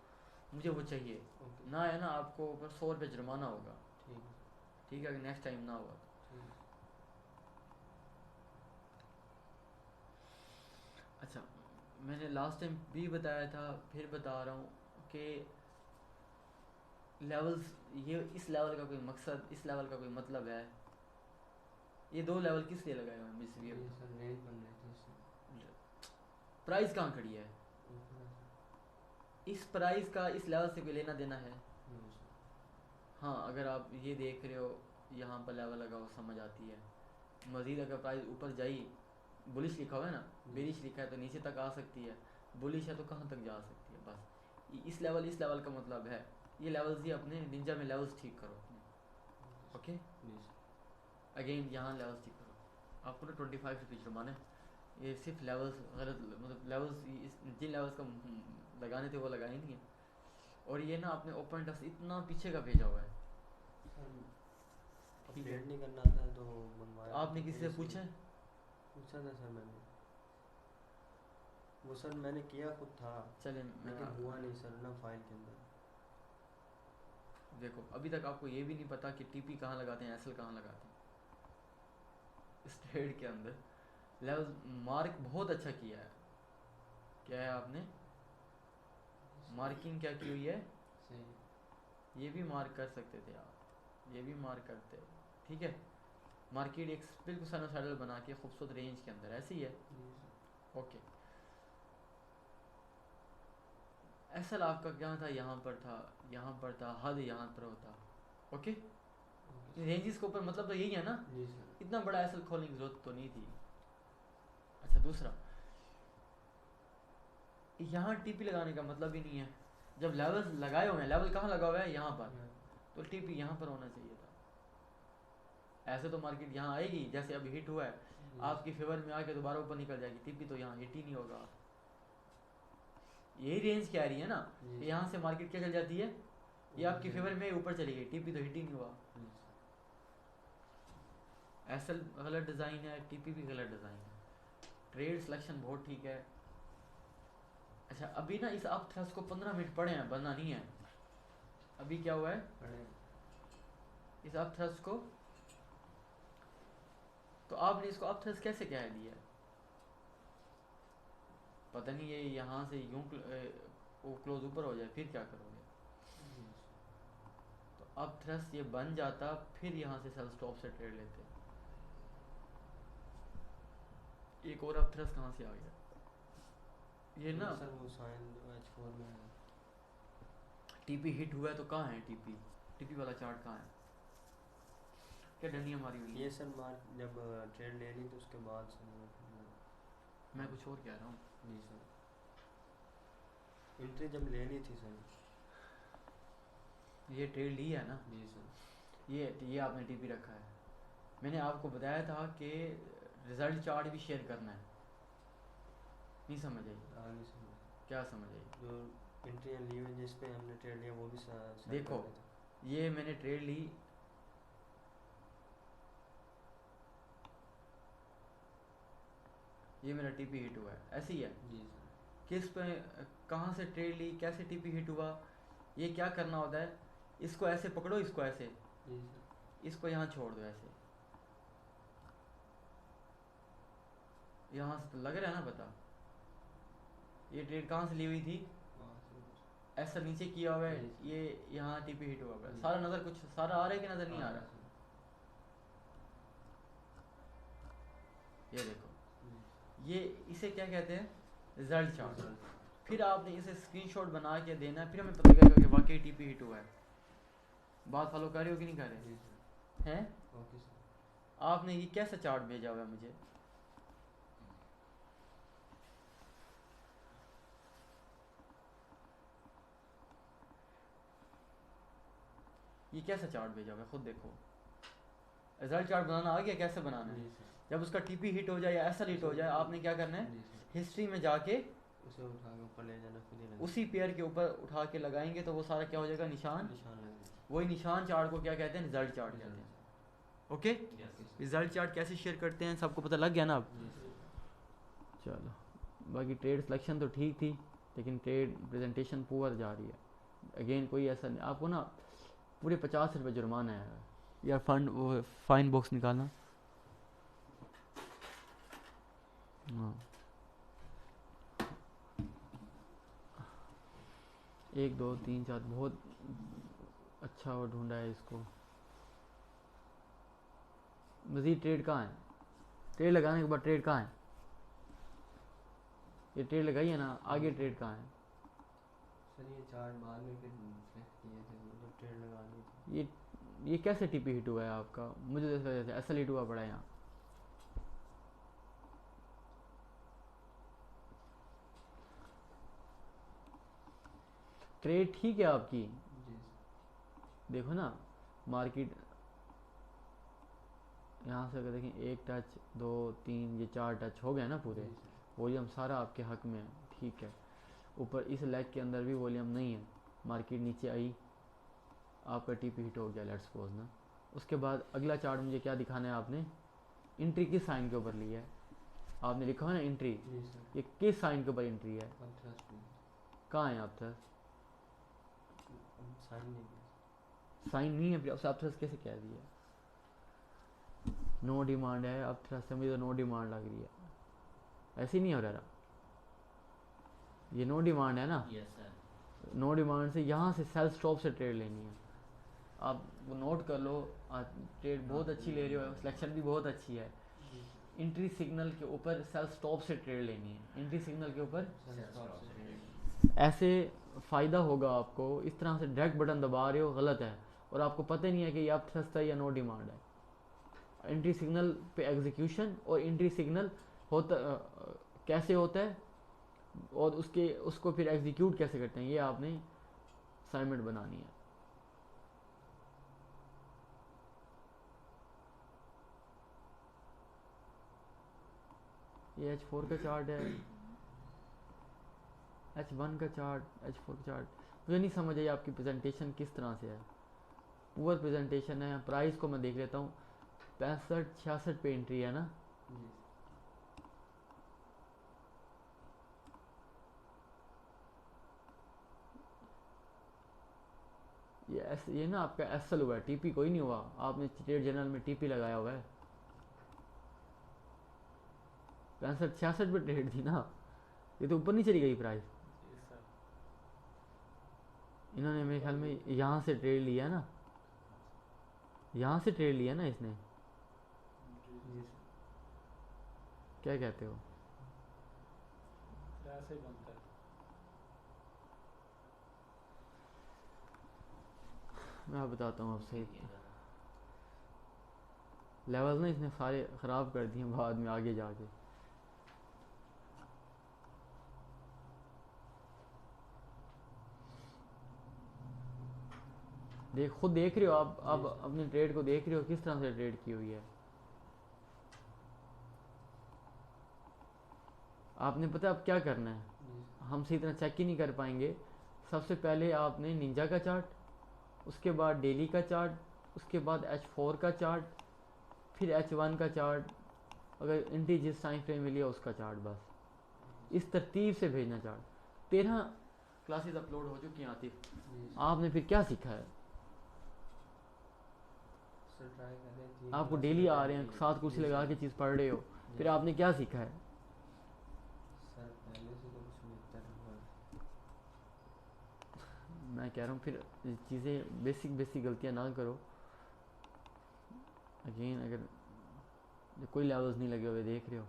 मुझे वो चाहिए ओके ना, है ना। आपको ऊपर 100 रुपये जुर्माना होगा, ठीक है ठीक है, अगर नेक्स्ट टाइम ना हुआ तो। ठीक है। अच्छा, मैंने लास्ट टाइम भी बताया था, फिर बता रहा हूँ कि लेवल्स, ये इस लेवल का कोई मकसद, इस लेवल का कोई मतलब है। ये दो लेवल किस लिए लगाए हुए हैं? मिस ये सर रेंज बन रही थी इसमें। प्राइस कहाँ खड़ी है? ऊपर इस प्राइस का इस लेवल से कोई लेना देना है? नहीं सर। हाँ, अगर आप ये देख रहे हो यहाँ पर लेवल लगा हो, समझ आती है। मज़ीद अगर प्राइस ऊपर जाई, बुलिश लिखा हुआ है ना, बेरिश लिखा है तो नीचे तक आ सकती है, बुलिश है तो कहाँ तक जा सकती है। बस इस लेवल का मतलब है। ये लेवल्स ही अपने निंजा में लेवल्स ठीक करो अपने, ओके। नहीं सर। अगेन यहाँ लेवल्स ठीक करो, आपको ना 25 रुपीज़ जुर्माना है। ये सिर्फ लेवल्स गलत, मतलब लेवल्स जिन लेवल्स का लगाने थे वो लगाए नहीं है। और ये ना आपने ओपन टेक्स्ट इतना पीछे का भेजा हुआ है, सर ठीक है। अपडेट नहीं करना था तो मंगवाया। आपने किसी से पूछा है? पूछा था सर मैंने, वो सर मैंने किया खुद था चले लेकिन हुआ नहीं सर ना फाइल के अंदर। देखो, अभी तक आपको ये भी नहीं पता कि टीपी कहाँ लगाते हैं, एसएल कहाँ लगाते हैं। इस ट्रेड के अंदर लेवल मार्क बहुत अच्छा किया है। क्या है आपने मार्किंग क्या की हुई है? सही। ये भी मार्क कर सकते थे आप, ये भी मार्क करते, ठीक है। मार्केट एक बिल्कुल साइनोसाइडल बना के खूबसूरत रेंज के अंदर ऐसे ही है, ओके। एसएल आपका क्या था? यहाँ पर था, यहाँ पर था, हद यहाँ पर होता, ओके। रेंजेस के ऊपर मतलब तो यही है ना, जी सर। इतना बड़ा एसएल खोलने की जरूरत तो नहीं थी। अच्छा, दूसरा, यहाँ टीपी लगाने का मतलब ही नहीं है। जब लेवल्स लगाए हुए हैं, लेवल कहाँ लगा हुआ है? यहाँ पर, तो टीपी यहाँ पर होना चाहिए था। ऐसे तो मार्केट यहाँ आएगी, जैसे अभी हिट हुआ है आपकी फेवर में आके दोबारा ऊपर निकल जाएगी, टीपी तो यहाँ हिट ही नहीं होगा। यही रेंज क्या रही है ना, यहाँ से मार्केट क्या चल जाती है, ये आपकी फेवर में ऊपर चली गई, टीपी तो हिट ही नहीं हुआ। एसएल गलत डिज़ाइन है, टीपी भी गलत डिज़ाइन है, ट्रेड सिलेक्शन बहुत ठीक है। अच्छा, अभी ना इस अप थ्रस्ट को 15 मिनट पड़े हैं, बनना नहीं है। अभी क्या हुआ है इस अप थ्रस्ट को, तो आपने इसको अप थ्रस्ट कैसे कह दिया? पता नहीं, ये यहाँ से यूं वो क्लोज ऊपर हो जाए, फिर क्या करोगे? तो अप थ्रस्ट ये बन जाता, फिर यहाँ से सेल स्टॉप से ट्रेड लेते। एक और अप थ्रस्ट कहाँ से आ गया? ये ना सर वो साइन H4 में है। टीपी हिट हुआ है तो कहाँ है टीपी? टीपी वाला चार्ट कहाँ है? क्या डंडियाँ मारी हुई ये है? सर मार्क जब ट्रेड ले ली तो उसके बाद सर मैं कुछ और कह रहा हूँ। जी सर, एंट्री जब लेनी थी सर। ये ट्रेड ली है ना, जी सर। ये आपने टीपी रखा है। मैंने आपको बताया था कि रिजल्ट चार्ट भी शेयर करना है, नहीं समझ आई? आगे सर क्या समझ आई? जो एंट्री ली हुई जिस पे हमने ट्रेड लिया वो भी सर देखो, ये मैंने ट्रेड ली, ये मेरा टीपी हिट हुआ है, ऐसे ही है। जी सर। किस पे, कहाँ से ट्रेड ली, कैसे टीपी हिट हुआ, ये क्या करना होता है? इसको ऐसे पकड़ो, इसको ऐसे, जी सर। इसको यहाँ छोड़ दो ऐसे, यहाँ से तो लग रहा है ना पता। ये ट्रेड कहाँ से ली हुई थी, ऐसा नीचे किया हुआ है, ये यहाँ टीपी हिट हुआ हुआ है, सारा नज़र, कुछ सारा आ रहा है कि नज़र नहीं आ रहा है? ये देखो, ये इसे क्या कहते हैं, रिजल्ट चार्ट। फिर आपने इसे स्क्रीनशॉट बना के देना है, फिर हमें पता लगेगा कि वाकई टीपी हिट हुआ है। बात फॉलो कर रहे हो कि नहीं कर रहे हैं? आपने ये कैसा चार्ट भेजा हुआ है मुझे? ये कैसा चार्ट भेजा हुआ है, खुद देखो। रिजल्ट चार्ट बनाना आ गया, कैसे बनाना है? जब उसका टीपी हिट हो जाए या ऐसा हिट हो जाए, आपने क्या करना है, हिस्ट्री में जाके उसे उठा के ऊपर ले जाना, फिर ये लगेगा। उसी पेयर के ऊपर उठा के लगाएंगे तो वो सारा क्या हो जाएगा, निशान। वही निशान चार्ट को क्या कहते हैं, रिजल्ट चार्ट कहते हैं। ओके, रिजल्ट चार्ट कैसे शेयर करते हैं सबको पता लग गया ना अब? चलो, बाकी ट्रेड सिलेक्शन तो ठीक थी, लेकिन ट्रेड प्रेजेंटेशन पुअर जा रही है। अगेन कोई ऐसा नहीं, आपको ना पूरे 50 रुपये जुर्माना है यार। फंड वो फाइन बॉक्स निकालना। हाँ, 1 2 3 4 बहुत अच्छा वो ढूंढा है इसको। मज़ीद ट्रेड कहाँ है? ट्रेड लगाने के बाद ट्रेड कहाँ है? ये ट्रेड लगाई है ना, आगे ट्रेड कहाँ है? सर ये चार्ट बाद में फिर सेलेक्ट किए थे जब ट्रेड लगानी थी। ये कैसे टीपी हिट हुआ है आपका? मुझे तो जैसे ऐसा हिट हुआ पड़ा है यहाँ। ट्रेड ठीक है आपकी, देखो ना मार्केट यहाँ से अगर देखें, 1 टच 2 3 ये 4 टच हो गए ना पूरे, वॉल्यूम सारा आपके हक में है, ठीक है। ऊपर इस लेग के अंदर भी वॉल्यूम नहीं है, मार्केट नीचे आई, आपका टीपी हिट हो गया, लेट्स सपोज ना। उसके बाद अगला चार्ट मुझे क्या दिखाना है, आपने एंट्री किस साइन के ऊपर ली है? आपने लिखा है ना एंट्री, ये किस साइन के ऊपर एंट्री है? कहाँ है आप थ्रस्ट? साइन नहीं है, फिर आप थ्रस्ट कैसे कह दिया? नो डिमांड है, अब थ्रस्ट है, मुझे तो नो डिमांड लग रही है, ऐसे ही नहीं हो रहा। ये नो डिमांड है ना? Yes sir. नो डिमांड से यहाँ से सेल स्टॉप से ट्रेड लेनी है। आप वो नोट कर लो, ट्रेड बहुत अच्छी ले रहे हो, सिलेक्शन भी बहुत अच्छी है। एंट्री सिग्नल के ऊपर सेल स्टॉप से ट्रेड लेनी है, एंट्री सिग्नल के ऊपर ऐसे फ़ायदा होगा आपको। इस तरह से डायरेक्ट बटन दबा रहे हो, गलत है, और आपको पता ही नहीं है कि ये आप थ्रस्ट है या नो डिमांड है। एंट्री सिग्नल पे एग्जीक्यूशन और एंट्री सिग्नल होता कैसे होता है, और उसको फिर एग्जीक्यूट कैसे करते हैं, ये आपने असाइनमेंट बनानी है। ये H4 का चार्ट है, H1 का चार्ट, H4 का चार्ट। मुझे नहीं समझ आई आपकी प्रेजेंटेशन किस तरह से है, पुअर प्रेजेंटेशन है। प्राइस को मैं देख लेता हूँ, 65-66 पे एंट्री है ना? ये ना आपका एसएल हुआ है, टीपी कोई नहीं हुआ। आपने ट्रेड जर्नल में टीपी लगाया हुआ है। 65-66 पे ट्रेड थी ना, ये तो ऊपर नहीं चली गई प्राइस। इन्होंने मेरे ख्याल में यहाँ से ट्रेड लिया ना, यहाँ से ट्रेड लिया ना इसने, क्या कहते हो? ऐसे ही बनता है। मैं बताता हूँ आपसे, लेवल ना इसने सारे ख़राब कर दिए बाद में आगे जाके। खुद देख रहे हो आप अपने ट्रेड को देख रहे हो किस तरह से ट्रेड की हुई है। आपने पता अब क्या करना है, हम सही तरह चेक ही नहीं कर पाएंगे। सबसे पहले आपने निंजा का चार्ट, उसके बाद डेली का चार्ट, उसके बाद H4 का चार्ट, फिर H1 का चार्ट, अगर एंट्री जिस टाइम फ्रेम में लिया उसका चार्ट, बस इस तरतीब से भेजना चार्ट। 13 क्लासेस अपलोड हो चुकी हैं आतिफ। आपने फिर क्या सीखा है? आपको डेली आ रहे हैं, 7 कुर्सी लगा के चीज़ पढ़ रहे हो, फिर आपने क्या सीखा है? ऐसे तो कुछ नहीं चल रहा। मैं कह रहा हूँ फिर चीज़ें बेसिक गलतियाँ ना करो। अगेन अगर जो कोई लेवल्स नहीं लगे हुए देख रहे हो,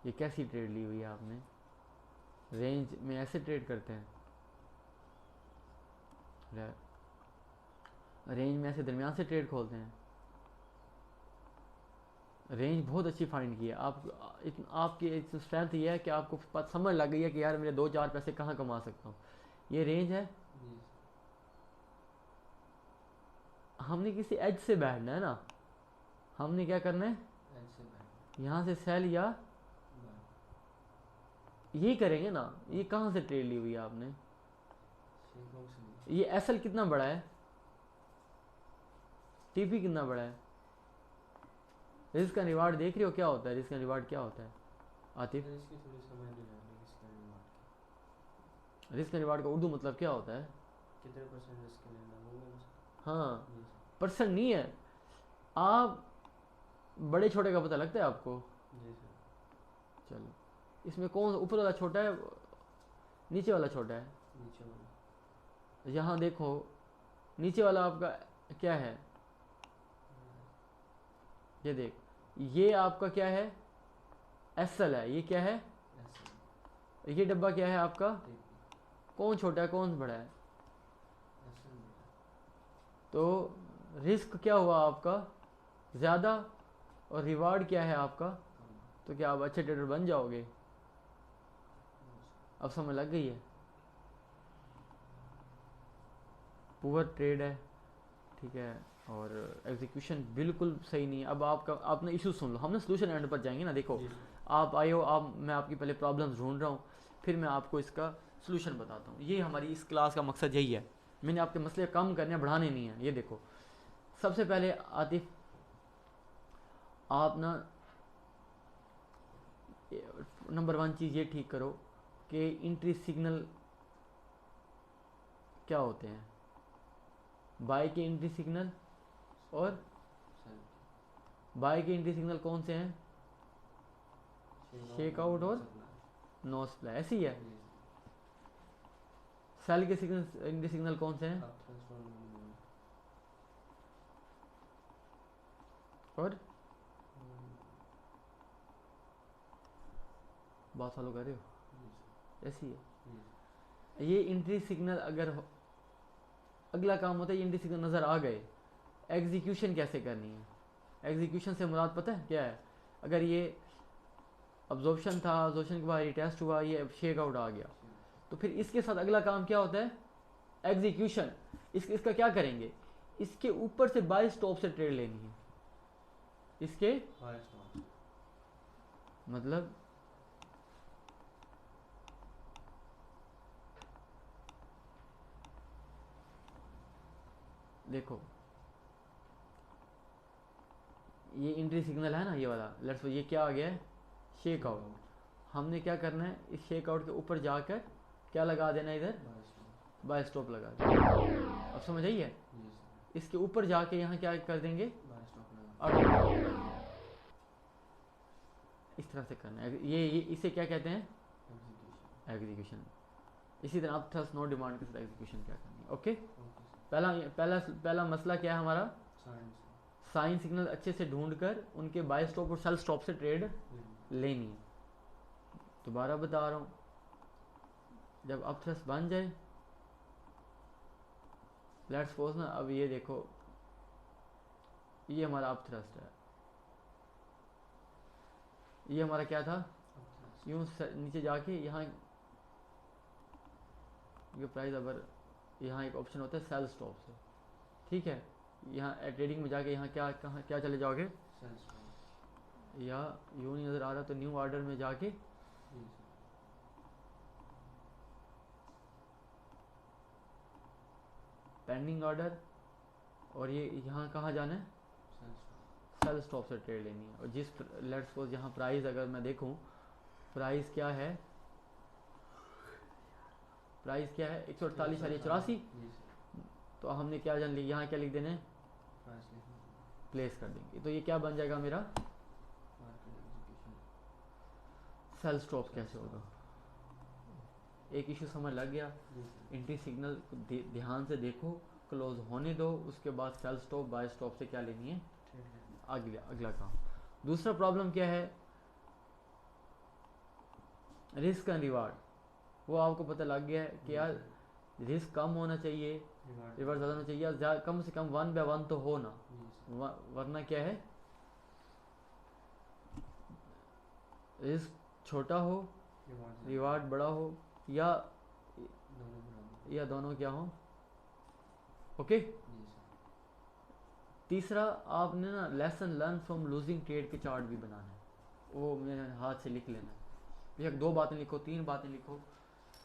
ये कैसी ट्रेड ली हुई है आपने? रेंज में ऐसे ट्रेड करते हैं, रेंज में ऐसे दरमियान से ट्रेड खोलते हैं। रेंज बहुत अच्छी फाइंड की है आप। आपकी स्ट्रेंथ ये है कि आपको समझ लग गई है कि यार मेरे 2-4 पैसे कहाँ कमा सकता हूँ। ये रेंज है, जी हमने किसी एज से बैठना है ना। हमने क्या करना है, ऐसे बैठ यहाँ से सेल या यही करेंगे ना। ये कहाँ से ट्रेड ली हुई है आपने? शेक आउट से नीचे। ये एसएल कितना बड़ा है, टीपी कितना बड़ा है? रिस्क का रिवार्ड देख रहे हो क्या होता है? रिस्क का रिवार्ड क्या होता है आतिफ? सर इसकी थोड़ी समझ नहीं आ रही इसका रिवार्ड की। रिस्क का रिवार्ड का उर्दू मतलब क्या होता है? कितने परसेंट रिस्क लेना होगा बस। हाँ, जी सर। परसेंट नहीं है। आप बड़े छोटे का पता लगता है आपको? जी सर। चलो, इसमें कौन ऊपर वाला छोटा है, नीचे वाला छोटा है? नीचे वाला। यहाँ देखो, नीचे वाला आपका क्या है? ये देख, ये आपका क्या है? एसएल है। ये क्या है? ऐसे ये डब्बा क्या है आपका? टीपी कौन छोटा है कौन बड़ा है? ऐसे बेटा तो रिस्क क्या हुआ आपका? ज़्यादा। और रिवार्ड क्या है आपका? कम। तो क्या आप अच्छे ट्रेडर बन जाओगे? अब समझ लग गई है? पुअर ट्रेड है, ठीक है, और एग्जीक्यूशन बिल्कुल सही नहीं है। अब आपका आपने इशू सुन लो, हम ना सोल्यूशन एंड पर जाएंगे ना। देखो, जी सर। आप आए हो, आप मैं आपकी पहले प्रॉब्लम्स ढूंढ रहा हूँ, फिर मैं आपको इसका सोल्यूशन बताता हूँ। ये हमारी इस क्लास का मकसद यही है। मैंने आपके मसले कम करने बढ़ाने नहीं है। ये देखो, सबसे पहले आतिफ, आप ना नंबर 1 चीज़ ये ठीक करो कि इंट्री सिग्नल क्या होते हैं। बाय के इंट्री सिग्नल और सर बाय के इंट्री सिग्नल कौन से हैं? शेक आउट और नो सप्लाई, ऐसी ही है। सेल के सिग्नल इंट्री सिग्नल कौन से हैं? और बात फॉलो कर रहे हो? ऐसी है। ये इंट्री सिग्नल अगर अगला काम होता है, ये इंट्री सिग्नल नज़र आ गए, एग्जीक्यूशन कैसे करनी है? एग्जीक्यूशन से मुराद पता है क्या है? अगर ये अब्जॉर्प्शन था, अब्जॉर्प्शन के बाद ये टेस्ट हुआ, ये शेक आउट आ गया, तो फिर इसके साथ अगला काम क्या होता है? एग्जीक्यूशन। इसका क्या करेंगे? इसके ऊपर से बाय स्टॉप से ट्रेड लेनी है। इसके मतलब देखो, ये इंट्री सिग्नल है ना, ये वाला, लेट्स ये क्या आ गया है? Shake out. हमने क्या करना है? इस शेक आउट के ऊपर जाकर क्या लगा देना है? इधर बाय स्टॉप लगा देना। अब समझ आई है? इसके ऊपर जाके यहाँ क्या कर देंगे? इस तरह से करना है। ये इसे क्या कहते हैं? एग्जीक्यूशन। इसी तरह आप थ्रस्ट नो डिमांड के साथ एग्जीक्यूशन क्या करनी है। ओके, पहला पहला पहला मसला क्या है हमारा? साइन सिग्नल अच्छे से ढूंढकर उनके बाय स्टॉप और सेल स्टॉप से ट्रेड लेनी है। दोबारा बता रहा हूँ, जब अब थ्रस्ट बन जाए, लेट्स सपोज ना, अब ये देखो, ये हमारा अप थ्रस्ट है, ये हमारा क्या था? यूं नीचे जाके यहाँ ये प्राइस, अगर यहाँ एक ऑप्शन होता है सेल स्टॉप से, ठीक है, यहाँ ट्रेडिंग में जाके यहाँ कहाँ क्या चले जाओगे? या यूँ नहीं नज़र आ रहा तो न्यू ऑर्डर में जाके पेंडिंग ऑर्डर, और ये यहाँ कहाँ जाना है? सेल स्टॉप से ट्रेड लेनी है। और जिस लेट्स सपोज यहाँ प्राइस अगर मैं देखूँ, प्राइस क्या है? प्राइस क्या है? 148.84। तो हमने क्या जान लिया? यहाँ क्या लिख देना है? प्लेस कर देंगे। तो ये क्या बन जाएगा मेरा? सेल स्टॉप कैसे होगा? एक इशू समझ लग गया। जी सर। एंट्री सिग्नल ध्यान से देखो, क्लोज होने दो, उसके बाद सेल स्टॉप बाय स्टॉप से क्या लेनी है, ठीक है। अगला काम। दूसरा प्रॉब्लम क्या है, रिस्क एंड रिवार्ड। वो आपको पता लग गया है कि यार रिस्क कम होना चाहिए, रिवार्ड ज़्यादा होना चाहिए, या कम से कम 1/1 तो हो ना, जी सर। वरना क्या है, रिस्क छोटा हो रिवार्ड बड़ा हो, या दोनों बराबर। दोनों क्या हो। ओके। जी सर। तीसरा, आपने ना lesson learn from losing trade के चार्ट भी बनाना है, वो मेरे हाथ से लिख लेना है। बेशक 2 बातें लिखो, 3 बातें लिखो,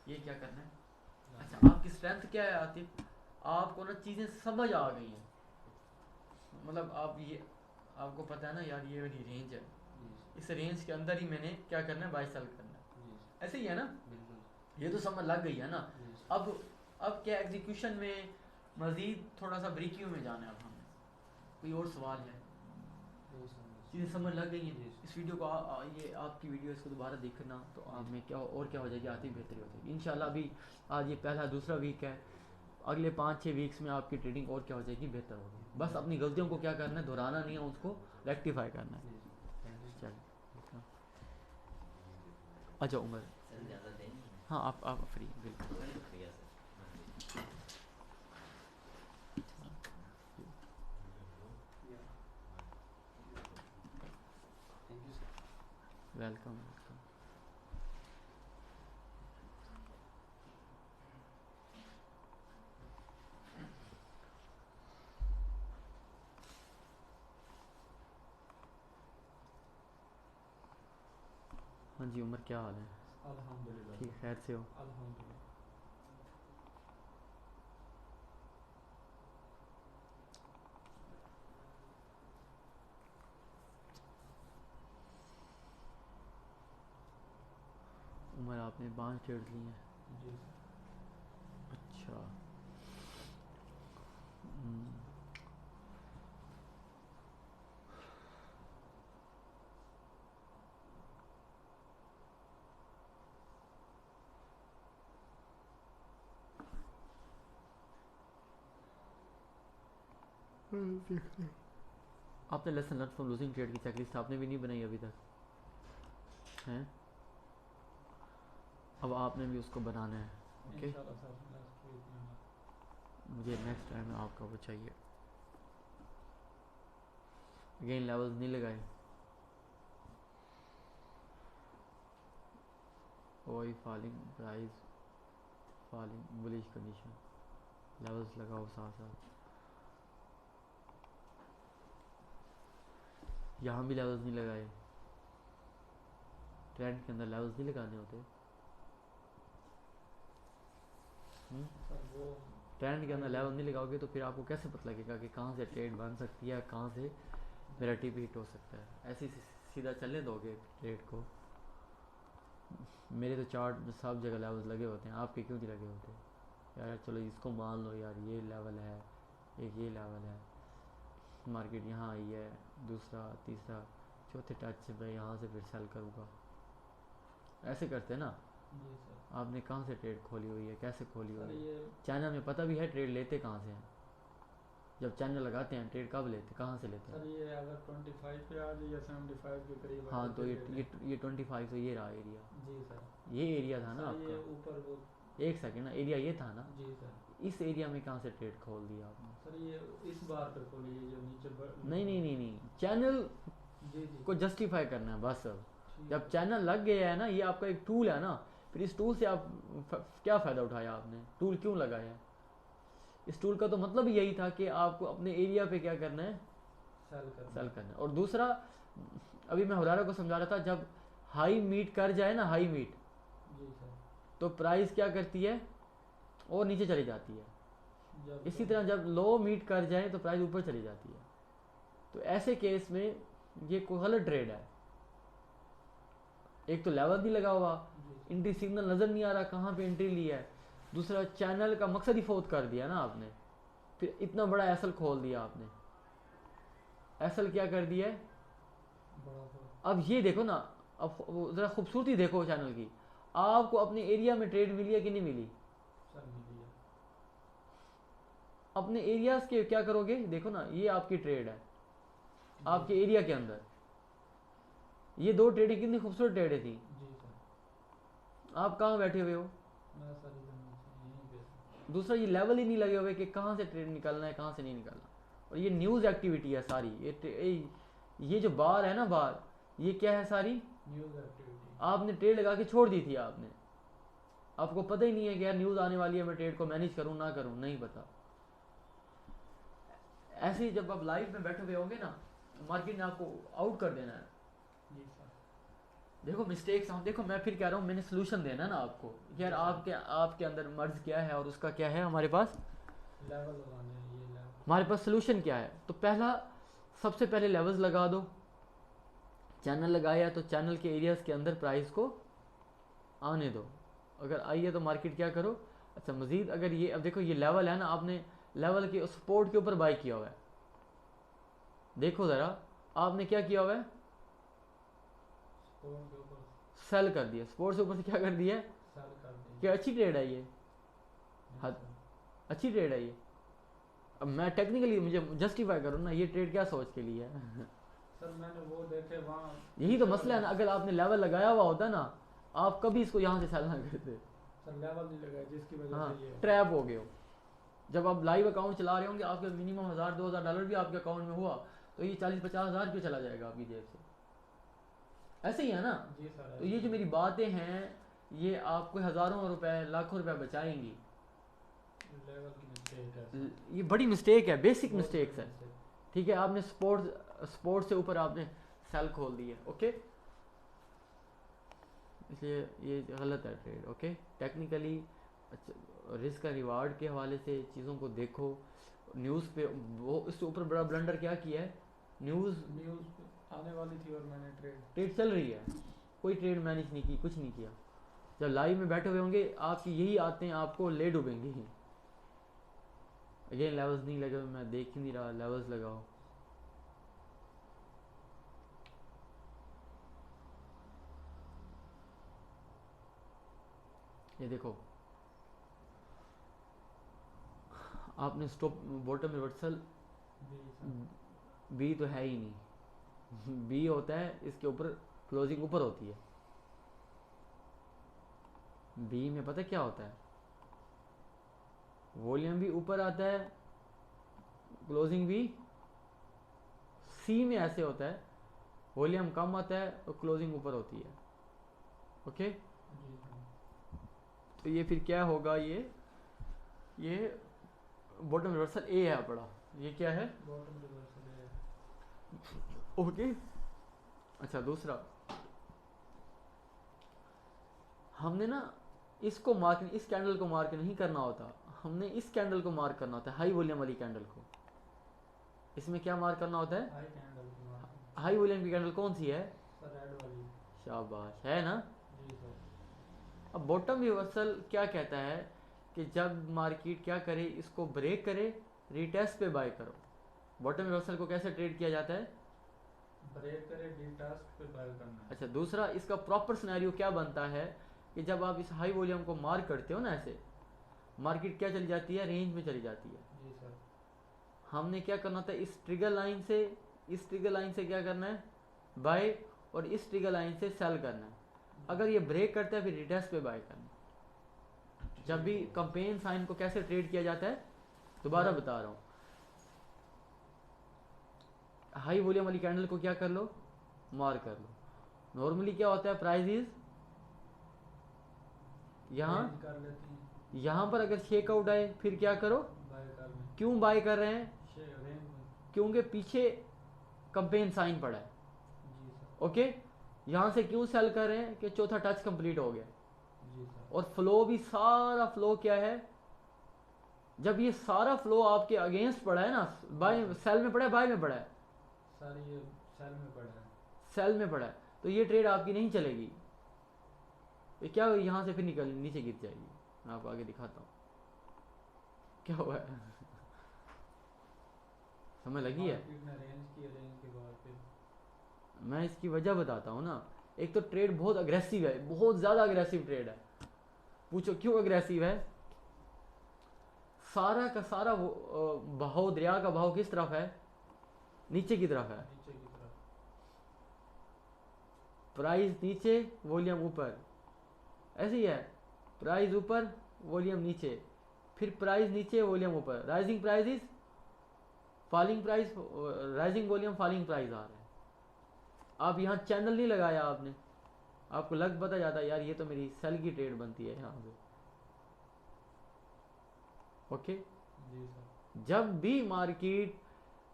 ये क्या करना है। अच्छा, आपकी स्ट्रेंथ क्या है आतिफ, आपको ना चीज़ें समझ आ गई हैं, मतलब आप ये, आपको पता है ना यार ये वाली रेंज है, जी सर। इस रेंज के अंदर ही मैंने क्या करना है, बाय सेल करना है, जी सर। ऐसे ही है ना, बिल्कुल। ये तो समझ लग गई है ना। जी सर। अब क्या एग्जीक्यूशन में मज़ीद थोड़ा सा ब्रीकियों में जाना है अब हमें। कोई और सवाल है, नहीं सर। चीज़ें समझ लग गई हैं। जी सर। इस वीडियो को ये आपकी वीडियो इसको दोबारा देखना तो आप में क्या और क्या हो जाएगी, आती बेहतरी हो जाएगी इंशाल्लाह। अभी आज ये पहला दूसरा वीक है, अगले 5-6 वीक्स में आपकी ट्रेडिंग और क्या हो जाएगी, बेहतर होगी। बस अपनी गलतियों को क्या करना है, दोहराना नहीं है, उसको रेक्टिफाई करना है। जी सर। Thank you sir. चलिए, अच्छा उमर, सर ज़्यादा देंगे? हाँ आप फ्री, बिल्कुल। शुक्रिया सर। हाँ जी। Thank you sir. वेलकम। हाँ जी उमर, क्या हाल है? अल्हम्दुलिल्लाह। ठीक, खैर से हो? अल्हम्दुलिल्लाह। उमर आपने 5 ट्रेड्स लिए हैं? जी सर। अच्छा। हम्म, आपने lesson learn from losing trade की चेकलिस्ट आपने भी नहीं बनाई अभी तक हैं? अब आपने भी उसको बनाना है। ओके, इंशाल्लाह सर नेक्स्ट वीक में। मुझे नेक्स्ट टाइम आपका वो चाहिए। अगेन लेवल्स नहीं लगाए, ओई falling price, falling bullish condition, levels लगाओ साथ साथ। यहाँ भी लेवल्स नहीं लगाए, ट्रेंड के अंदर लेवल्स नहीं लगाने होते। सर वो ट्रेंड के अंदर लेवल नहीं लगाओगे तो फिर आपको कैसे पता लगेगा कि कहाँ से ट्रेड बन सकती है, कहाँ से मेरा टिप हिट हो सकता है। ऐसे ही सीधा चलने दोगे ट्रेड को? मेरे तो चार्ट में सब जगह लेवल्स लगे होते हैं, आपके क्यों नहीं लगे होते यार? चलो इसको मान लो यार, ये लेवल है, एक ये लेवल है, मार्केट यहाँ आई है, दूसरा तीसरा चौथे टच से मैं यहाँ से फिर सेल करूँगा। ऐसे करते हैं ना। जी सर। आपने कहाँ से ट्रेड खोली हुई है, कैसे खोली सर हुई है? ये चैनल में पता भी है ट्रेड लेते कहाँ से हैं? जब चैनल लगाते हैं ट्रेड कब लेते, कहाँ से लेते सर हैं? ये अगर 25 पे आ जाए या 75 के करीब हाँ, आए तो ले लें। ये 25, तो ये रहा एरिया, जी सर। ये एरिया था ना सर ये आपका। ऊपर वो। एक सेकंड ना, एरिया ये था ना, जी सर। इस एरिया में कहाँ से ट्रेड खोल दिया आपने? सर ये इस बार पे खोली है जो नीचे नहीं, चैनल जी जी को जस्टिफाई करना है बस। अब ठीक जब है। चैनल लग गया है ना, ये आपका एक टूल है ना, फिर इस टूल से आप क्या फ़ायदा उठाया आपने, टूल क्यों लगाया? इस टूल का तो मतलब यही था कि आपको अपने एरिया पे क्या करना है, सेल करना है। और दूसरा, अभी मैं हुरारा को समझा रहा था, जब हाई मीट कर जाए ना, हाई मीट, जी सर। तो प्राइस क्या करती है, और नीचे चली जाती है। जब इसी तरह जब लो मीट कर जाए तो प्राइस ऊपर चली जाती है। तो ऐसे केस में ये कोई गलत ट्रेड है। एक तो लेवल नहीं लगा हुआ, जी एंट्री सिग्नल नज़र नहीं आ रहा कहाँ पे एंट्री ली है, दूसरा चैनल का मकसद ही फोत कर दिया ना आपने, फिर इतना बड़ा एसल खोल दिया आपने। एसल क्या कर दिया है? बड़ा हो। अब ये देखो ना, अब ज़रा खूबसूरती देखो चैनल की। आपको अपने एरिया में ट्रेड मिली है कि नहीं मिली? सर मिली है। अपने एरियाज के क्या करोगे, देखो ना ये आपकी ट्रेड है आपके जी एरिया के अंदर, ये दो ट्रेडें कितनी खूबसूरत ट्रेडें थी। जी सर। आप कहाँ बैठे हुए हो, मैं सर इधर नीचे यहीं पे। दूसरा ये लेवल ही नहीं लगे हुए कि कहाँ से ट्रेड निकालना है कहाँ से नहीं निकालना। और ये न्यूज़ एक्टिविटी है सारी, ये जो बार है ना बार, ये क्या है सारी, न्यूज़ एक्टिविटी। आपने ट्रेड लगा के छोड़ दी थी आपने, आपको पता ही नहीं है कि यार न्यूज़ आने वाली है, मैं ट्रेड को मैनेज करूँ ना करूँ, नहीं पता। ऐसे ही जब आप लाइव में बैठे हुए होंगे ना, मार्केट ने आपको आउट कर देना है। जी सर। देखो मिस्टेक्स हम, देखो मैं फिर कह रहा हूँ, मैंने सोल्यूशन देना है ना आपको, यार आपके आपके अंदर मर्ज क्या है और उसका क्या है, हमारे पास लेवल लगाने हैं, ये लेवल। हमारे पास सोल्यूशन क्या है। तो पहला, सबसे पहले लेवल्स लगा दो, चैनल लगाया तो चैनल के एरियाज के अंदर प्राइस को आने दो, अगर आई है तो मार्केट क्या करो। अच्छा मजीद अगर ये, अब देखो ये लेवल है ना, आपने लेवल के सपोर्ट के ऊपर बाई किया हुआ है, देखो ज़रा आपने क्या किया हुआ है, स्पोर्ट के ऊपर सेल कर दिया, सपोर्ट से ऊपर से क्या कर दिया है, सेल कर देंगे। क्या अच्छी ट्रेड है ये, जी हद सर। अच्छी ट्रेड है ये। अब मैं टेक्निकली मुझे जस्टिफाई करूँ ना, ये ट्रेड क्या सोच के लिए है सर मैंने वो देखे वहाँ। यही तो मसला है ना, अगर आपने लेवल लगाया हुआ होता ना, आप कभी इसको यहाँ से सेल ना करते। सर लेवल नहीं लगाया जिसकी वजह हाँ से ये ट्रैप हो गए हो। जब आप लाइव अकाउंट चला रहे होंगे, आपके मिनिमम 1000-2000 डॉलर भी आपके अकाउंट में हुआ, तो ये 40-50 हज़ार क्यों चला जाएगा आपकी जेब से, ऐसे ही है ना। जी सर। तो ये जो मेरी बातें हैं, ये आपको हज़ारों रुपए लाखों रुपए बचाएंगी। लेवल की मिस्टेक है सर। ये बड़ी मिस्टेक है, बेसिक बहुत मिस्टेक्स बड़ी है, mistake। ठीक है। आपने स्पोर्ट से ऊपर आपने सेल खोल दी है, ओके, इसलिए ये गलत है ट्रेड, ओके। टेक्निकली रिस्क का रिवार्ड के हवाले से चीज़ों को देखो। न्यूज़ पे वो इससे ऊपर बड़ा ब्लंडर क्या किया है, न्यूज़ न्यूज़ आने वाली थी और मैंने ट्रेड चल रही है, कोई ट्रेड मैनेज नहीं की, कुछ नहीं किया। जब लाइव में बैठे हुए होंगे आपकी यही आते हैं आपको ले डूबेंगे ही। अगेन लेवल्स नहीं लगे हुए, मैं देख ही नहीं रहा, लेवल्स लगाओ। ये देखो आपने स्टॉप बॉटम रिवर्सल, जी सर। बी तो है ही नहीं बी होता है इसके ऊपर, क्लोजिंग ऊपर होती है। बी में पता क्या होता है, वॉल्यूम भी ऊपर आता है, क्लोजिंग भी। सी में ऐसे होता है, वॉल्यूम कम आता है और क्लोजिंग ऊपर होती है, ओके। जी सर। तो ये फिर क्या होगा, ये बॉटम रिवर्सल ए है बड़ा, ये क्या है, बॉटम रिवर्सल है। ओके। अच्छा दूसरा, हमने ना इसको मार्क, इस कैंडल को मार्क नहीं करना होता, हमने इस कैंडल को मार्क करना होता है, हाई वॉल्यूम वाली कैंडल को। इसमें क्या मार्क करना होता है, हाई कैंडल की मार्केट। हाई वॉल्यूम की कैंडल कौन सी है, सर रेड वाली। शाबाश, है ना। जी सर। अब बॉटम रिवर्सल क्या कहता है कि जब मार्केट क्या करे, इसको ब्रेक करे, रीटेस्ट पे बाय करो। बॉटम रिवर्सल को कैसे ट्रेड किया जाता है, ब्रेक करे डी टास्क पे बाय करना है। अच्छा दूसरा, इसका प्रॉपर सिनेरियो क्या बनता है कि जब आप इस हाई वॉल्यूम को मार्क करते हो ना, ऐसे मार्केट क्या चली जाती है, रेंज में चली जाती है। जी सर। हमने क्या करना था, इस ट्रिगर लाइन से, इस ट्रिगर लाइन से क्या करना है, बाय, और इस ट्रिगर लाइन से सेल करना है। अगर ये ब्रेक करता है फिर रिटेस्ट पे बाय करना है। जब भी कंपेन साइन को कैसे ट्रेड किया जाता है, दोबारा बता रहा हूँ, हाई वॉल्यूम वाली कैंडल को क्या कर लो, मार्क कर लो। नॉर्मली क्या होता है, प्राइस इज यहाँ, Range कर लेती हैं यहाँ पर अगर शेकआउट आए फिर क्या करो, बाय करने। क्यों बाय कर रहे हैं, रेंज में। क्योंकि पीछे कंपेन साइन पड़ा है, जी सर। ओके। यहाँ से क्यों सेल कर रहे हैं कि चौथा टच कंप्लीट हो गया, जी सर। और फ्लो भी सारा फ्लो क्या है, जब ये सारा फ्लो आपके अगेंस्ट पड़ा है ना, बाय सेल में पड़ा है, बाय में पड़ा है, सर ये सेल में पड़ा है। सेल में पड़ा है, तो ये ट्रेड आपकी नहीं चलेगी। ये क्या हुआ, यहाँ से फिर निकल नीचे गिर जाएगी। मैं आपको आगे दिखाता हूँ क्या हुआ है समझ लगी है। मार्केट ने रेंज की, रेंज के बाद फिर मैं इसकी वजह बताता हूँ ना, एक तो ट्रेड बहुत अग्रेसिव है, बहुत ज़्यादा अग्रेसिव ट्रेड है। पूछो क्यों अग्रेसिव है? सारा का सारा बहाव, दरिया का बहाव किस तरफ है? नीचे की तरफ है। नीचे की तरफ। प्राइस नीचे, वॉल्यूम ऊपर, ऐसे ही है। प्राइस ऊपर, वॉल्यूम नीचे, फिर प्राइस नीचे, वॉल्यूम ऊपर। Rising price is falling price, rising volume, falling price आ रहा है। आप यहाँ चैनल नहीं लगाया आपने, आपको लग पता जाता है यार ये तो मेरी सेल की ट्रेड बनती है यहाँ पे। ओके, जी सर। जब भी मार्केट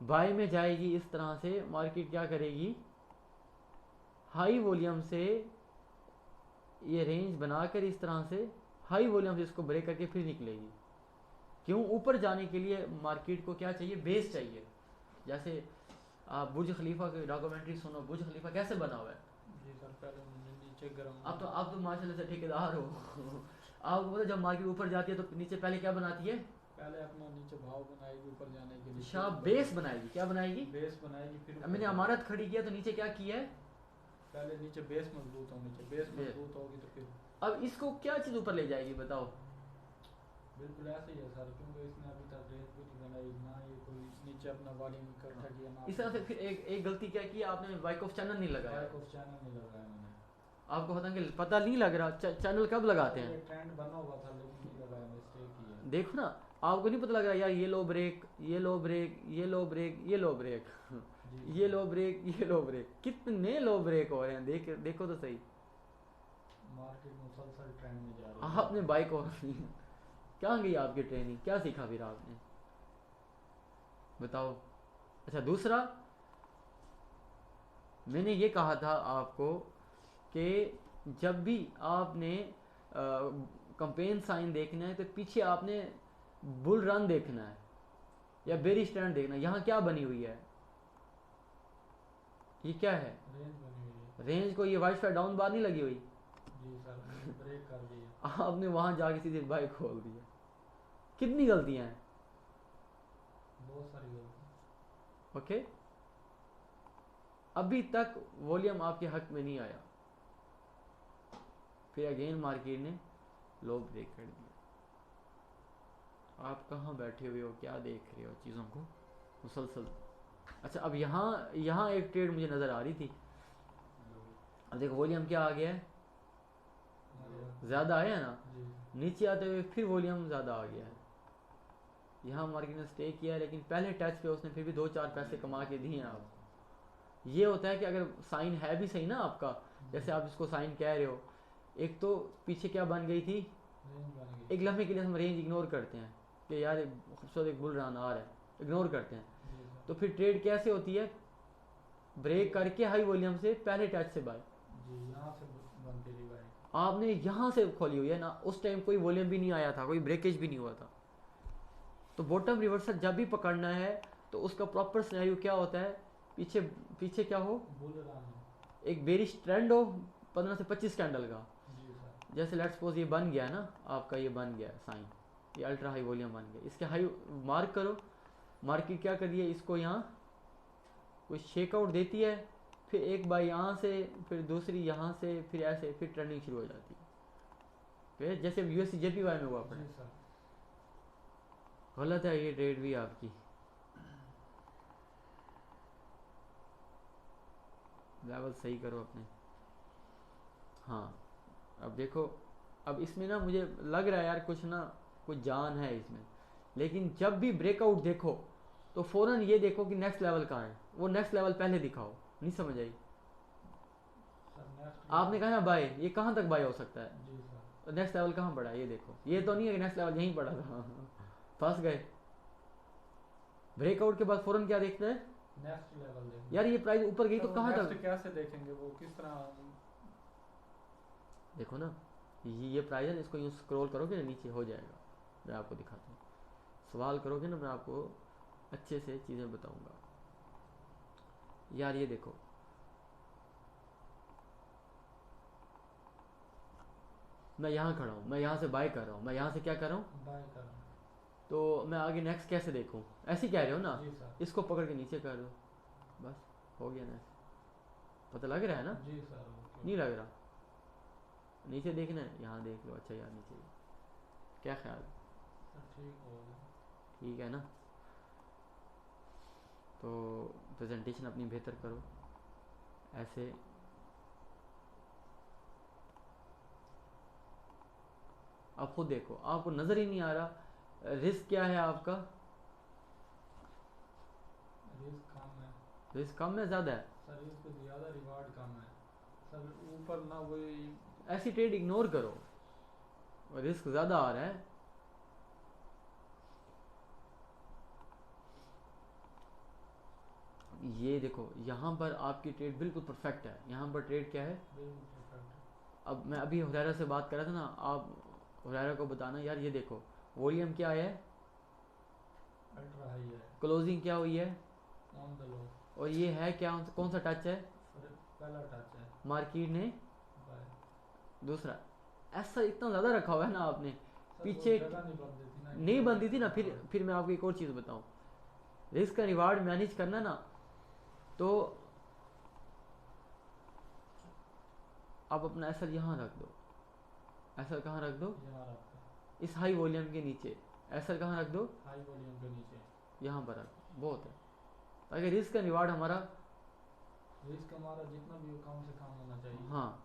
बाय में जाएगी इस तरह से, मार्केट क्या करेगी? हाई वॉल्यूम से ये रेंज बनाकर इस तरह से हाई वॉल्यूम से इसको ब्रेक करके फिर निकलेगी। क्यों? ऊपर जाने के लिए मार्केट को क्या चाहिए? बेस चाहिए। जैसे आप बुर्ज खलीफा की डॉक्यूमेंट्री सुनो, बुर्ज खलीफा कैसे बना हुआ है? जी सर, पहले नीचे गर्म। आप तो माशाल्लाह से ठेकेदार हो आपको पता जब मार्केट ऊपर जाती है तो नीचे पहले क्या बनाती है? पहले अपना नीचे भाव बनाएगी ऊपर जाने के लिए। शाह बेस बनाएगी। क्या बनाएगी? बेस बनाएगी। फिर मैंने इमारत खड़ी किया तो नीचे क्या किया है? पहले नीचे बेस मजबूत होनी चाहिए। बेस मजबूत होगी तो फिर अब इसको क्या चीज़ ऊपर ले जाएगी बताओ? बिल्कुल ऐसे ही है सर, क्योंकि इसने अभी तक रेंज भी नहीं बनाई ना, ये कोई नीचे अपना वॉल्यूम इकट्ठा किया ना। इस तरह से फिर एक गलती क्या की? आपने वाइक ऑफ चैनल नहीं लगाया। वाइक ऑफ चैनल नहीं लगाया मैंने। आपको पता नहीं लग रहा चैनल कब लगाते हैं? ट्रेंड बना हुआ था लेकिन नहीं लगाया, मिस्टेक की है। देखो ना, आपको नहीं पता लग रहा यार ये लो ब्रेक, ये लो ब्रेक, ये लो ब्रेक, ये लो ब्रेक ये लो ब्रेक, ये लो ब्रेक, कितने लो ब्रेक हो रहे हैं। देखो तो सही, मार्केट मुसलसल ट्रेंड में जा रही है। आपने बाइक और क्या गई आपकी ट्रेनिंग? क्या सीखा फिर आपने बताओ? अच्छा, दूसरा मैंने ये कहा था आपको कि जब भी आपने कंपेन साइन देखना है तो पीछे आपने बुल रन देखना है या बेरी स्टैंड देखना है। यहाँ क्या बनी हुई है? ये क्या है? रेंज बनी हुई है। रेंज को ये वाइट स्पैर डाउन बार नहीं लगी हुई? जी सर, मैंने ब्रेक कर दिया। आपने वहां जाके सीधे बाइक खोल दिया। कितनी गलतियां हैं? बहुत सारी गलती। ओके, अभी तक वॉल्यूम आपके हक में नहीं आया, फिर अगेन मार्केट ने लो ब्रेक कर दिया। आप कहाँ बैठे हुए हो, क्या देख रहे हो चीज़ों को मुसलसल? अच्छा, अब यहाँ एक ट्रेड मुझे नज़र आ रही थी। अब देखो वॉल्यूम क्या आ गया है? ज़्यादा आया है ना। जी। नीचे आते हुए फिर वॉल्यूम ज़्यादा आ गया है। यहाँ मार्केट ने स्टे किया है लेकिन पहले टच पे उसने फिर भी 2-4 पैसे कमा के दिए हैं आपको। ये होता है कि अगर साइन है भी सही ना आपका, जैसे आप इसको साइन कह रहे हो, एक तो पीछे क्या बन गई थी? रेंज बन गई। एक लम्हे के लिए हम रेंज इग्नोर करते हैं कि यार खूबसूरत एक बुल रन आ रहा है, इग्नोर करते हैं। जी सर। तो फिर ट्रेड कैसे होती है? ब्रेक करके हाई वॉल्यूम से पहले टच से बाय। जी, यहाँ से बनती थी भाई। आपने यहाँ से खोली हुई है ना, उस टाइम कोई वॉल्यूम भी नहीं आया था, कोई ब्रेकेज भी नहीं हुआ था। तो बॉटम रिवर्सल जब भी पकड़ना है तो उसका प्रॉपर सिनेरियो क्या होता है? पीछे क्या हो? Bull run. एक बेरिश ट्रेंड हो 15 से 25 कैंडल का। जी सर। जैसे लेट्स सपोज ये बन गया ना आपका, ये बन गया साइन, ये अल्ट्रा हाई वॉल्यूम बन गया। इसके हाई मार्क करो, मार्केट क्या कर रही है? इसको यहाँ कोई शेकआउट देती है, फिर एक बार यहाँ से, फिर दूसरी यहाँ से, फिर ऐसे, फिर ट्रेंडिंग शुरू हो जाती है। फिर जैसे यूएससी जेपीवाई में हुआ अपने। जी सर। गलत है ये ट्रेड भी आपकी। लेवल सही करो अपने। हाँ, अब देखो, अब इसमें ना मुझे लग रहा है यार कुछ जान है इसमें, लेकिन जब भी ब्रेकआउट देखो तो फौरन ये देखो कि नेक्स्ट लेवल कहाँ है। वो नेक्स्ट लेवल पहले दिखाओ। नहीं समझ आई? Sir next. आपने कहा ना बाय, ये कहाँ तक बाय हो सकता है? जी सर। नेक्स्ट लेवल कहाँ पड़ा है? ये देखो, ये तो नहीं है कि नेक्स्ट लेवल यहीं पड़ा था फंस गए। ब्रेकआउट के बाद फौरन क्या देखते हैं? नेक्स्ट लेवल देखेंगे। यार ये प्राइस ऊपर गई तो कहाँ नेक्स्ट तक? कैसे देखेंगे वो, किस तरह? देखो ना, ये प्राइस है, इसको यूँ स्क्रॉल करोगे ना नीचे हो जाएगा। मैं आपको दिखाता हूँ, सवाल करोगे ना मैं आपको अच्छे से चीज़ें बताऊंगा। यार ये देखो, मैं यहाँ खड़ा हूँ, मैं यहाँ से बाय कर रहा हूँ, मैं यहाँ से क्या कर रहा हूँ? बाय कर। तो मैं आगे नेक्स्ट कैसे देखूँ? ऐसे ही कह रहे हो ना? जी सर। इसको पकड़ के नीचे कर दो, बस हो गया ना। पता लग रहा है ना? जी सर, ओके। नहीं लग रहा? नीचे देखना है, यहाँ देख लो। अच्छा यार नीचे, क्या ख्याल? सर ठीक हो गया। ठीक है ना? तो प्रेजेंटेशन अपनी बेहतर करो ऐसे। आप खुद देखो, आपको नज़र ही नहीं आ रहा रिस्क क्या है आपका? रिस्क कम है रिस्क कम है ज़्यादा है? सर, इस पे ज़्यादा रिवार्ड कम है सर। ऊपर ना वही ऐसी ट्रेड इग्नोर करो, रिस्क ज़्यादा आ रहा है। ये देखो यहाँ पर आपकी ट्रेड बिल्कुल परफेक्ट है। यहाँ पर ट्रेड क्या है? बिल्कुल परफेक्ट है। अब मैं अभी हुरैरा से बात कर रहा था ना, आप हुरैरा को बताना यार ये देखो वॉल्यूम क्या है, अल्ट्रा हाई है, क्लोजिंग क्या हुई है, ऑन द लो। और ये है क्या, कौन सा टच है? सर पहला टच है, मार्केट ने बाय। दूसरा। ऐसा इतना ज़्यादा रखा हुआ है ना आपने, सर पीछे वो जगह नहीं बनती थी ना, नहीं बनती थी ना। फिर मैं आपको एक और चीज़ बताऊं, रिस्क का रिवार्ड मैनेज करना ना, तो आप अपना एसएल यहाँ रख दो। एसएल कहाँ रख दो? यहाँ रखते हैं, इस हाई वॉल्यूम के नीचे। एसएल कहाँ रख दो? हाई वॉल्यूम के नीचे। यहाँ पर रख दो, बहुत है। ताकि रिस्क का रिवार्ड हमारा, रिस्क हमारा जितना भी हो कम से कम होना चाहिए। हाँ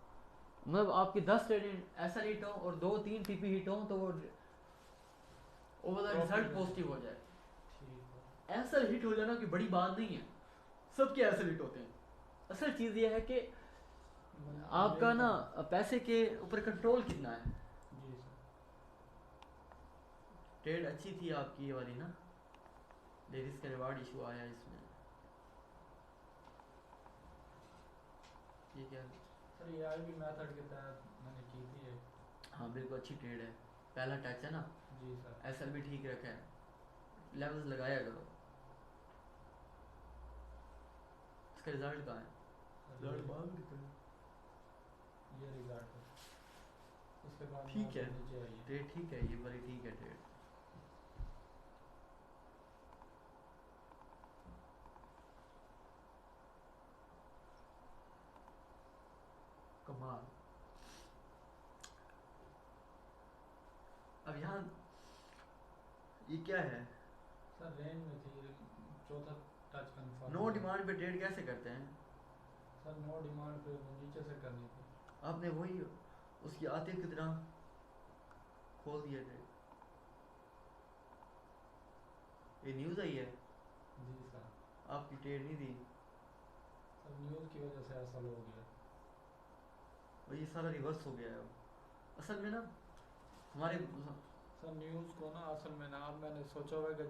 मतलब आपकी 10 ट्रेड एसएल हिट हो और 2-3 टीपी हिट हो तो वो ओवरऑल रिजल्ट पॉजिटिव हो जाए। ठीक है। एसएल हिट हो जाना कोई बड़ी बात नहीं है, सबके एसएल हिट होते हैं। असल चीज़ ये है कि आपका ना पैसे के ऊपर कंट्रोल कितना है। जी सर। ट्रेड अच्छी थी आपकी ये वाली ना, रिस्क का रिवार्ड इशू आया इसमें। ठीक है सर ये आई भी मेथड के तहत मैंने की थी एक। हाँ बिल्कुल अच्छी ट्रेड है। पहला टच है ना, जी सर। एसएल भी ठीक रखा है, लेवल्स लगाया करो। इसका रिजल्ट कहाँ है? ये रिजल्ट है। उसके बाद ठीक है, नीचे आइए। ट्रेड ठीक है, ये वाली ठीक है ट्रेड। कमाल। अब यहाँ ये क्या है? सर रेंज में थी, चौथा टच कंफर्म। नो डिमांड पे ट्रेड कैसे करते हैं? सर नो डिमांड पे वो नीचे से करनी थी। आपने वही उसकी आते की तरह खोल दिया ट्रेड। ये न्यूज़ आई है, जी सर। आपकी ट्रेड नहीं दी, सर न्यूज़ की वजह से ऐसा हो गया। और ये सारा रिवर्स हो गया है। असल में ना हमारे सर न्यूज़ को ना असल में ना, अब मैंने सोचा हुआ है कि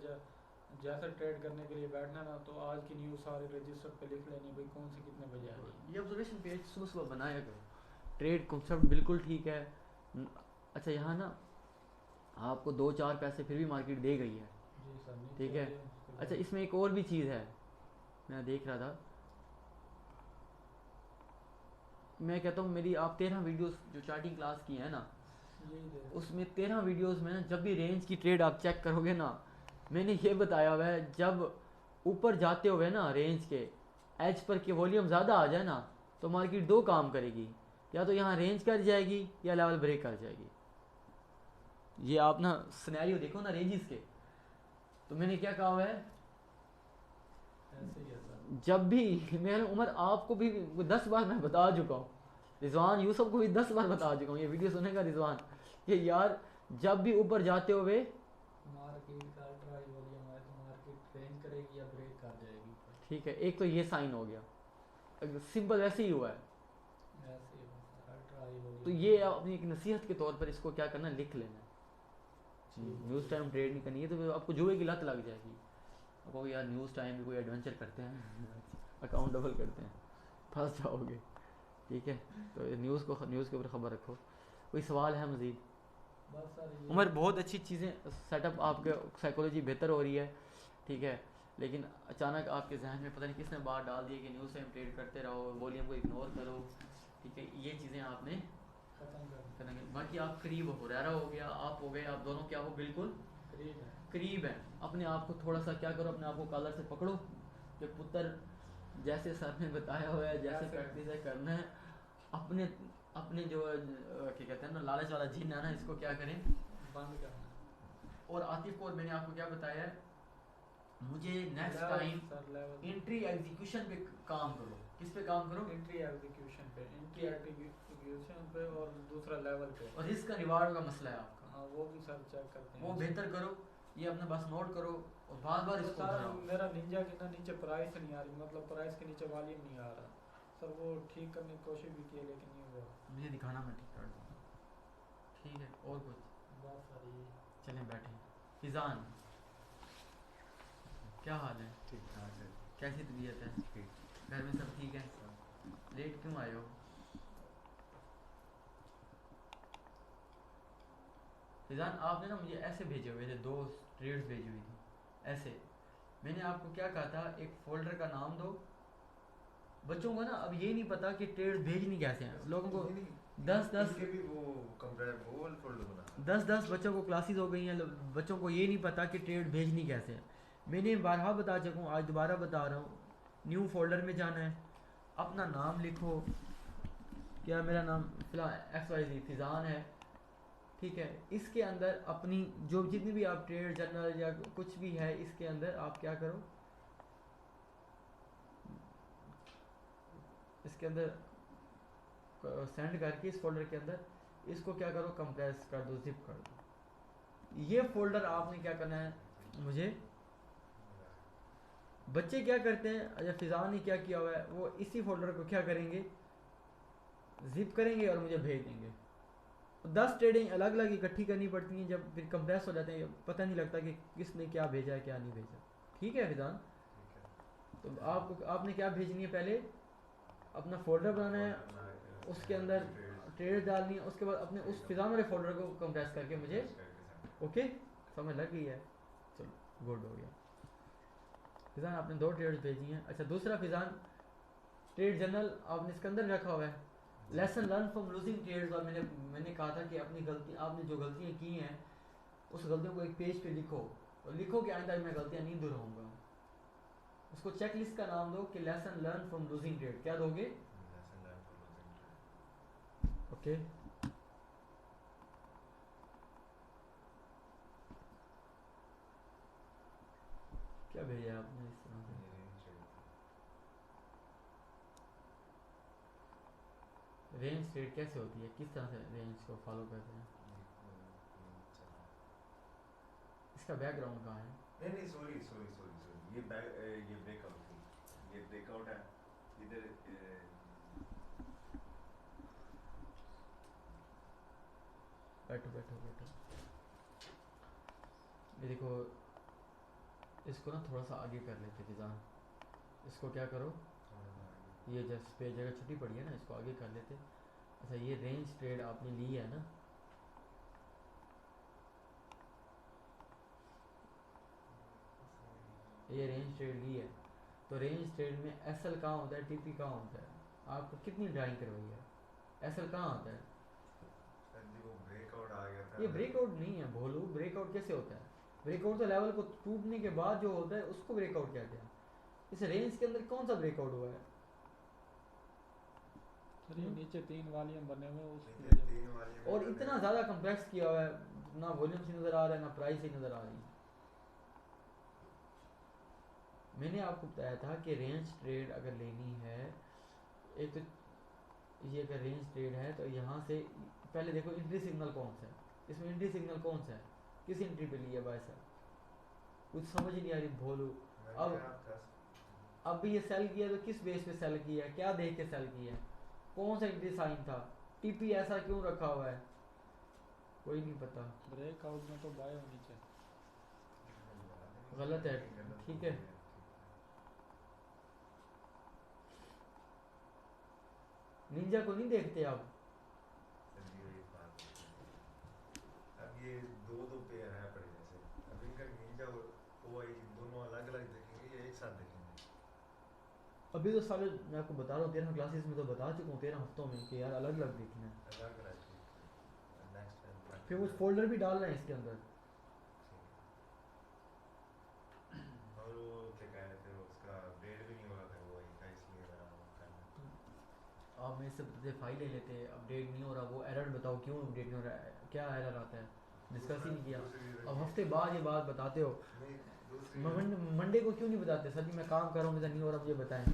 जैसे ट्रेड करने के लिए बैठना ना, तो आज की न्यूज़ सारे रजिस्टर पे लिख लेनी, भाई कौन सी कितने बजे आ रही है। ये ऑब्जर्वेशन पेज सुबह सुबह बनाया करो। ट्रेड कॉन्सेप्ट बिल्कुल ठीक है। अच्छा यहाँ ना आपको 2-4 पैसे फिर भी मार्केट दे गई है, जी सर। नीचे ठीक है। आइए, उसके बाद- अच्छा इसमें एक और भी चीज़ है, मैं देख रहा था, मैं कहता हूँ मेरी आप 13 वीडियोस जो चार्टिंग क्लास की है ना, यही दे। उसमें 13 वीडियोस में ना जब भी रेंज की ट्रेड आप चेक करोगे ना, मैंने ये बताया हुआ है जब ऊपर जाते हुए ना रेंज के एज पर के वॉल्यूम ज़्यादा आ जाए ना, तो मार्केट दो काम करेगी, या तो यहाँ रेंज कर जाएगी या लेवल ब्रेक कर जाएगी। ये आप ना सिनेरियो देखो ना रेंजेस के, तो मैंने क्या कहा हुआ है, ऐसे ही है सर। जब भी मैंने उमर आपको भी 10 बार मैं बता चुका हूँ, रिजवान यूसुफ को भी 10 बार बता चुका हूँ, ये वीडियो सुनेगा रिजवान, कि यार जब भी ऊपर जाते हुए मार्केट का अल्ट्रा हाई वॉल्यूम है तो मार्केट रेंज करेगी या ब्रेक कर जाएगी ऊपर। ठीक है, एक तो ये साइन हो गया, सिंपल वैसे ही हुआ है। ऐसे ही है सर, अल्ट्रा हाई वॉल्यूम। तो ये अपनी एक नसीहत के तौर पर इसको क्या करना, लिख लेना है। न्यूज़ टाइम ट्रेड नहीं करनी है तो आपको जुए की लत लग जाएगी। आपको यार न्यूज़ टाइम भी कोई एडवेंचर करते हैं अकाउंट डबल करते हैं, फंस जाओगे। ठीक है, तो न्यूज़ के ऊपर ख़बर रखो। कोई सवाल है मज़ीद? बस सर ये उमर बहुत अच्छी चीज़ें सेटअप, आपके साइकोलॉजी बेहतर हो रही है, ठीक है, लेकिन अचानक आपके जहन में पता नहीं किसने बात डाल दी कि न्यूज़ टाइम ट्रेड करते रहो, वॉल्यूम को इग्नोर करो, ठीक है, ये चीज़ें आपने खत्म कर करेंगे। बाकी आप करीब हो, रहरा हो गया, आप हो गए, आप दोनों क्या हो, बिल्कुल करीब है। करीब हैं। अपने आप को थोड़ा सा क्या करो, अपने आप को कॉलर से पकड़ो कि पुत्र जैसे सर ने बताया हुआ है, जैसे जैसे- प्रैक्टिस है करना है, अपने अपने जो क्या कहते हैं ना लालच वाला जिन है ना, इसको क्या करें बंद करना। और आतिफ को, और मैंने आपको क्या बताया है, मुझे next level time sir level entry execution पे काम करो। किस पे काम करो? एंट्री एग्जीक्यूशन पे, एंट्री एग्जीक्यूशन पे और दूसरा लेवल पे। और रिस्क का रिवार्ड का मसला है आपका, हाँ वो भी सर चेक करते हैं। वो बेहतर करो, ये अपने पास नोट करो और बार बार तो इसको सर दोहराओ। मेरा निंजा के ना नीचे प्राइस नहीं आ रही, मतलब प्राइस के नीचे वॉल्यूम नहीं आ रहा सर, वो ठीक करने की कोशिश भी की लेकिन नहीं हुआ। मुझे दिखाना, मैं ठीक कर दूँगा। ठीक है, और कुछ? बस सर ये चलें बैठे। फिजान, क्या हाल है? ठीक ठाक है। कैसी तबीयत है? ठीक। घर में सब ठीक है? लेट क्यों आए हो? फिजान, आपने ना मुझे ऐसे भेजे हुए थे, दो ट्रेड्स भेजी हुई थी ऐसे। मैंने आपको क्या कहा था, एक फोल्डर का नाम दो। बच्चों को ना अब ये नहीं पता कि ट्रेड भेजनी कैसे हैं। लोगों को 10 भी वो कंपेयर वो फोल्डर बना 10 बच्चों को क्लासेस हो गई हैं, बच्चों को ये नहीं पता कि ट्रेड भेजनी कैसे है। मैंने बारहा बता चुका हूँ, आज दोबारा बता रहा हूँ। न्यू फोल्डर में जाना है, अपना नाम लिखो, क्या मेरा नाम फिलहाल XYZ फिजान है, ठीक है। इसके अंदर अपनी जो जितनी भी आप ट्रेड जर्नल या कुछ भी है, इसके अंदर आप क्या करो, इसके अंदर सेंड करके इस फोल्डर के अंदर इसको क्या करो, कंप्रेस कर दो, जिप कर दो। ये फोल्डर आपने क्या करना है, मुझे बच्चे क्या करते हैं या फिजान ने क्या किया हुआ है, वो इसी फोल्डर को क्या करेंगे, जिप करेंगे और मुझे भेज देंगे। 10 ट्रेडिंग अलग अलग इकट्ठी करनी पड़ती हैं, जब फिर कंप्रेस हो जाते हैं पता नहीं लगता कि किसने क्या भेजा है क्या नहीं भेजा। ठीक है फिजान, तो आपको आपने क्या भेजनी है, पहले अपना फोल्डर बनाना है, उसके अंदर ट्रेड डालनी है, उसके बाद अपने उस फिजान वाले फोल्डर को कंप्रेस करके मुझे, ओके समझ लग गई है, चलो गुड हो गया। फिजान आपने 2 ट्रेड्स भेजी हैं। अच्छा, दूसरा फिजान ट्रेड जर्नल आपने इसके अंदर रखा हुआ है, lesson learn from losing trades. और मैंने कहा था कि अपनी गलती, आपने जो गलतियाँ की हैं उस गलतियों को एक पेज पे लिखो, और लिखो कि आइंदा मैं गलतियाँ नहीं दोहराऊंगा। उसको चेक लिस्ट का नाम दो कि lesson learn from losing trade. क्या दोगे? ओके क्या भेजा है आपने इस तरह से? रेंज ट्रेड कैसे होती है, किस तरह से रेंज को फॉलो करते हैं? इसका बैकग्राउंड कहाँ है? नहीं सॉरी सॉरी सॉरी सॉरी ये ब्रेकआउट थी, ये ब्रेकआउट है इधर। बैठो बैठो बैठो, ये देखो, इसको ना थोड़ा सा आगे कर लेते फिजान, इसको क्या करो, ये जस्ट पे जगह छुट्टी पड़ी है ना, इसको आगे कर लेते। अच्छा, ये रेंज ट्रेड आपने ली है ना, ये रेंज ट्रेड ली है, तो रेंज ट्रेड में एसएल कहाँ होता है, टीपी कहाँ होता है? आपको कितनी ड्राइंग करवाई है? एसएल कहाँ होता है? वो ब्रेकआउट आ गया था। ये ब्रेकआउट नहीं है भोलू, ब्रेकआउट कैसे होता है? ब्रेकआउट तो लेवल को टूटने के बाद जो होता है उसको ब्रेकआउट कहते हैं। इस रेंज के अंदर कौन सा ब्रेकआउट हुआ है? सर ये नीचे 3 वॉल्यूम बने हुए हैं नीचे उसमें। 3 वाली और इतना ज़्यादा कम्प्लेक्स किया हुआ है, ना वॉल्यूम से नज़र आ रहा है ना प्राइस से नज़र आ रही है। मैंने आपको बताया था कि रेंज ट्रेड अगर लेनी है, एक तो ये अगर रेंज ट्रेड है तो यहाँ से पहले देखो एंट्री सिग्नल कौन सा है, इसमें एंट्री सिग्नल कौन सा है, किस एंट्री पे लिया भाई साहब, कुछ समझ ही नहीं आ रही भोलू। अब भी ये सेल किया तो किस बेस पे सेल किया है, क्या देख के सेल किया है, कौन सा एंट्री साइन था, टीपी ऐसा क्यों रखा हुआ है, कोई नहीं पता। ब्रेकआउट में तो बाय होनी चाहिए। गलत है, ठीक है। निंजा को नहीं देखते आप? अब ये दो पेयर है पड़े जैसे, अब इनका निंजा और ओआई दोनों अलग अलग देखेंगे, ये एक साथ देखेंगे। अभी तो साले मैं आपको बता रहा हूँ 13 क्लासेस में तो बता चुका हूँ 13 हफ्तों में कि यार अलग अलग देखना है, अलग अलग नेक्स्ट फिर वो फोल्डर भी डालना है इसके अंदर। और वो क्या कहते हैं उसका अपडेट भी नहीं हुआ था वो का, इसलिए जरा वो करना। आप मेरे से बताते फाइल ले लेते, अपडेट नहीं हो रहा, वो एरर बताओ क्यों अपडेट नहीं हो रहा है, क्या एरर आता है, डिस्कस ही नहीं किया। अब हफ्ते बाद ये बात बताते हो, मंडे को क्यों नहीं बताते सर जी मैं काम कर रहा हूँ, मेरा नहीं हो रहा, मुझे बताएं।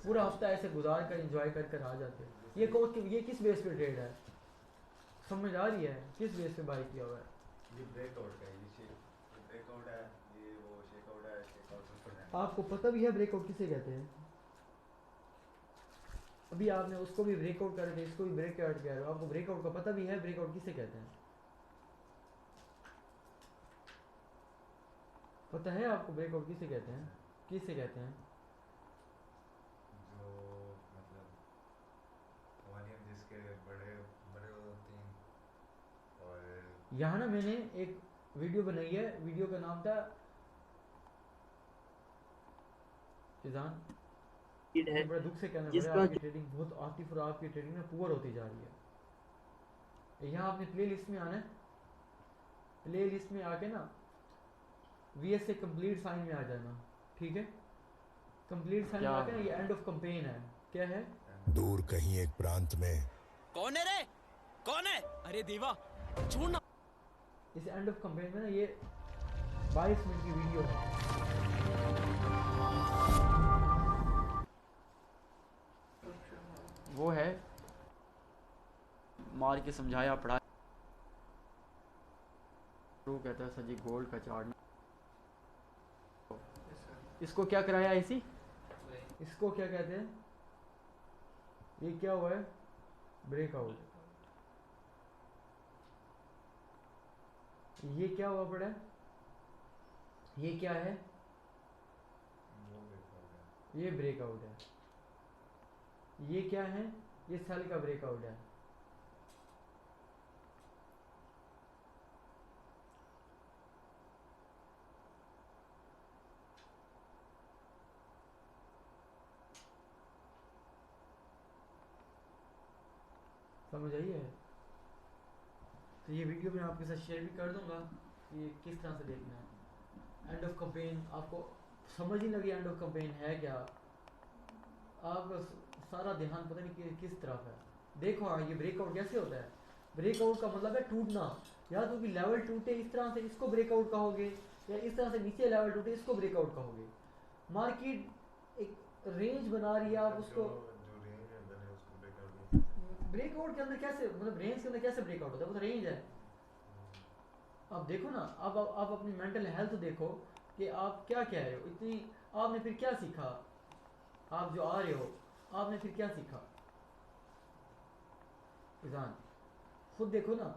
पूरा हफ्ता ऐसे गुजार कर एंजॉय कर कर आ जाते हो। ये किस बेस पे ट्रेड है, समझ आ रही है, किस बेस पे बाई किया हुआ है? ये ब्रेकआउट का ये ब्रेकआउट है, ये वो शेकआउट है, शेकआउट ऊपर है। आपको पता भी है ब्रेकआउट किसे कहते हैं? अभी आपने उसको भी ब्रेकआउट कर रहे थे, इसको भी ब्रेकआउट कह रहे हो, आपको ब्रेकआउट का पता भी है ब्रेकआउट किसे कहते हैं? पता है आपको ब्रेकआउट किसे कहते हैं, किसे कहते हैं? जो मतलब वॉल्यूम जिसके बड़े बड़े होते हैं। और यहाँ ना मैंने एक वीडियो बनाई है, वीडियो का नाम था फिजान, है बड़ा दुख से कहना पड़ा, जिसका आपकी ट्रेडिंग बहुत आतिफ और आपकी ट्रेडिंग ना पुअर होती जा रही है। यहाँ आपने प्ले लिस्ट में आना है, प्ले लिस्ट में आके ना VS से कंप्लीट साइन में आ जाना, ठीक है? कंप्लीट साइन में आके ना ये एंड ऑफ कैंपेन है, क्या है? दूर कहीं एक प्रांत में कौन है रे, कौन है? अरे देवा छोड़ना। इस एंड ऑफ कैंपेन में ना ये 22 मिनट की वीडियो है। वो है मार के समझाया पढ़ा, वो कहता है सर जी गोल्ड का चार्ट, इसको क्या कराया इसी, इसको क्या कहते हैं? ये क्या हुआ है? ब्रेकआउट। ये क्या हुआ पड़ा है? ये क्या है? वो ब्रेकआउट है। ये ब्रेकआउट है। ये क्या है? ये सेल का ब्रेकआउट है। समझ आई है? तो ये वीडियो मैं आपके साथ शेयर भी कर दूंगा कि ये किस तरह से देखना है। एंड ऑफ कैंपेन आपको समझ ही लगी, एंड ऑफ कैंपेन है क्या? आपका सारा ध्यान पता नहीं किस तरफ है। देखो हाँ, ये ब्रेकआउट कैसे होता है? ब्रेकआउट का मतलब है टूटना, या तो कि लेवल टूटे इस तरह से, इसको ब्रेकआउट कहोगे, या इस तरह से नीचे लेवल टूटे, इसको ब्रेकआउट कहोगे। मार्केट एक रेंज बना रही है, आप उसको जो रेंज है मैंने उसको ब्रेकआउट नहीं। ब्रेकआउट के अंदर कैसे, मतलब रेंज के अंदर कैसे ब्रेकआउट होता है? वो तो रेंज है। अब देखो ना, अब आप अपनी मेंटल हेल्थ देखो कि आप क्या कह रहे हो। इतनी आपने फिर क्या सीखा? आप जो आ रहे हो, आपने फिर क्या सीखा? इजान खुद देखो ना,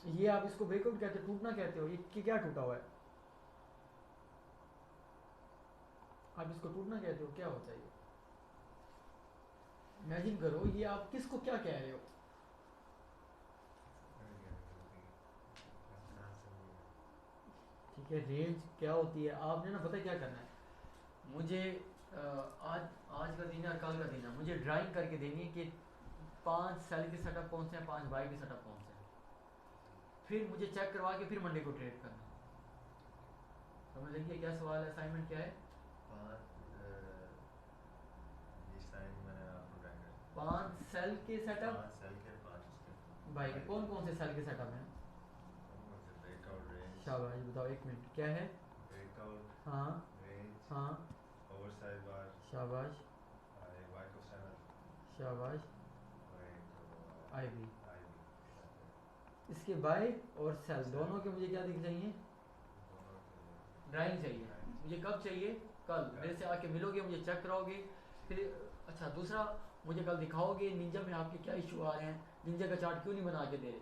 ये आप इसको ब्रेकआउट कहते हो, टूटना कहते हो, ये क्या टूटा हुआ है? आप इसको टूटना कहते हो, क्या होता है ये? इमेजिन करो, ये आप किसको क्या कह रहे हो? ठीक है, रेंज क्या होती है? आपने ना पता क्या करना है, मुझे आज का दिन है और कल का दिन है, मुझे ड्राइंग करके देनी है कि 5 सेल के सेटअप कौन से हैं, 5 बाई के सेटअप कौन से हैं, फिर मुझे चेक करवा के फिर मंडे को ट्रेड करना। समझ लीजिए क्या सवाल है, असाइनमेंट क्या है? 5 सेल के सेटअप, 5 सेल के 5 उसके बाई के कौन कौन से सेल के सेटअप हैं? ब्रेकआउट रेंज, शाबाश, बताओ 1 मिनट, क्या है? ब्रेकआउट हाँ रेंज, हाँ, ओवरसाइज बार, शाबाश एक बार को चैनल शाबाश, और एक आईबी। आईबी। इसके बाय और सेल दोनों के मुझे क्या दिख चाहिए? दोनों के ड्राइंग चाहिए। मुझे कब चाहिए? कल। मेरे से आके मिलोगे, मुझे चेक कराओगे, फिर अच्छा दूसरा मुझे कल दिखाओगे निंजा में आपके क्या इशू आ रहे हैं, निंजा का चार्ट क्यों नहीं बना के दे रहे।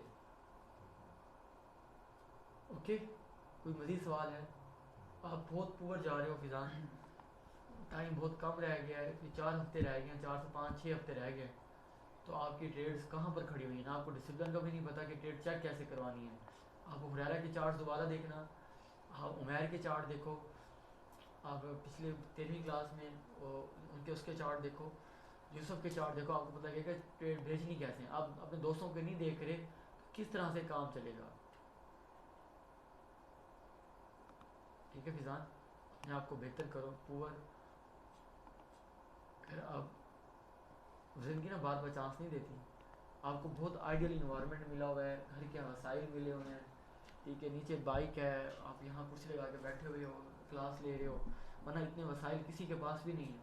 ओके, कोई मज़ीद सवाल है? आप बहुत पुअर जा रहे हो फिजान, टाइम बहुत कम रह गया है, फिर 4 हफ्ते रह गए हैं, 4 से 5 6 हफ्ते रह गए, तो आपकी ट्रेड्स कहाँ पर खड़ी हुई हैं? ना आपको डिसिप्लिन का भी नहीं पता कि ट्रेड चेक कैसे करवानी है। आप हुरैरा के चार्ट दोबारा देखना, आप उमैर के चार्ट देखो, आप पिछले 13वीं क्लास में उनके उसके चार्ट देखो, यूसुफ के चार्ट देखो, आपको पता लगेगा ट्रेड भेजनी कैसे है। आप अपने दोस्तों के नहीं देख रहे तो किस तरह से काम चलेगा। ठीक है फिजान, अपने आप को बेहतर करो, पुअर। फिर अब ज़िंदगी ना बार बार चांस नहीं देती। आपको बहुत आइडियल इन्वायरमेंट मिला हुआ है, घर के वसाइल मिले हुए हैं, ठीक है, नीचे बाइक है, आप यहाँ कुर्सी लगा के बैठे हुए हो, क्लास ले रहे हो, वरना इतने वसाइल किसी के पास भी नहीं है।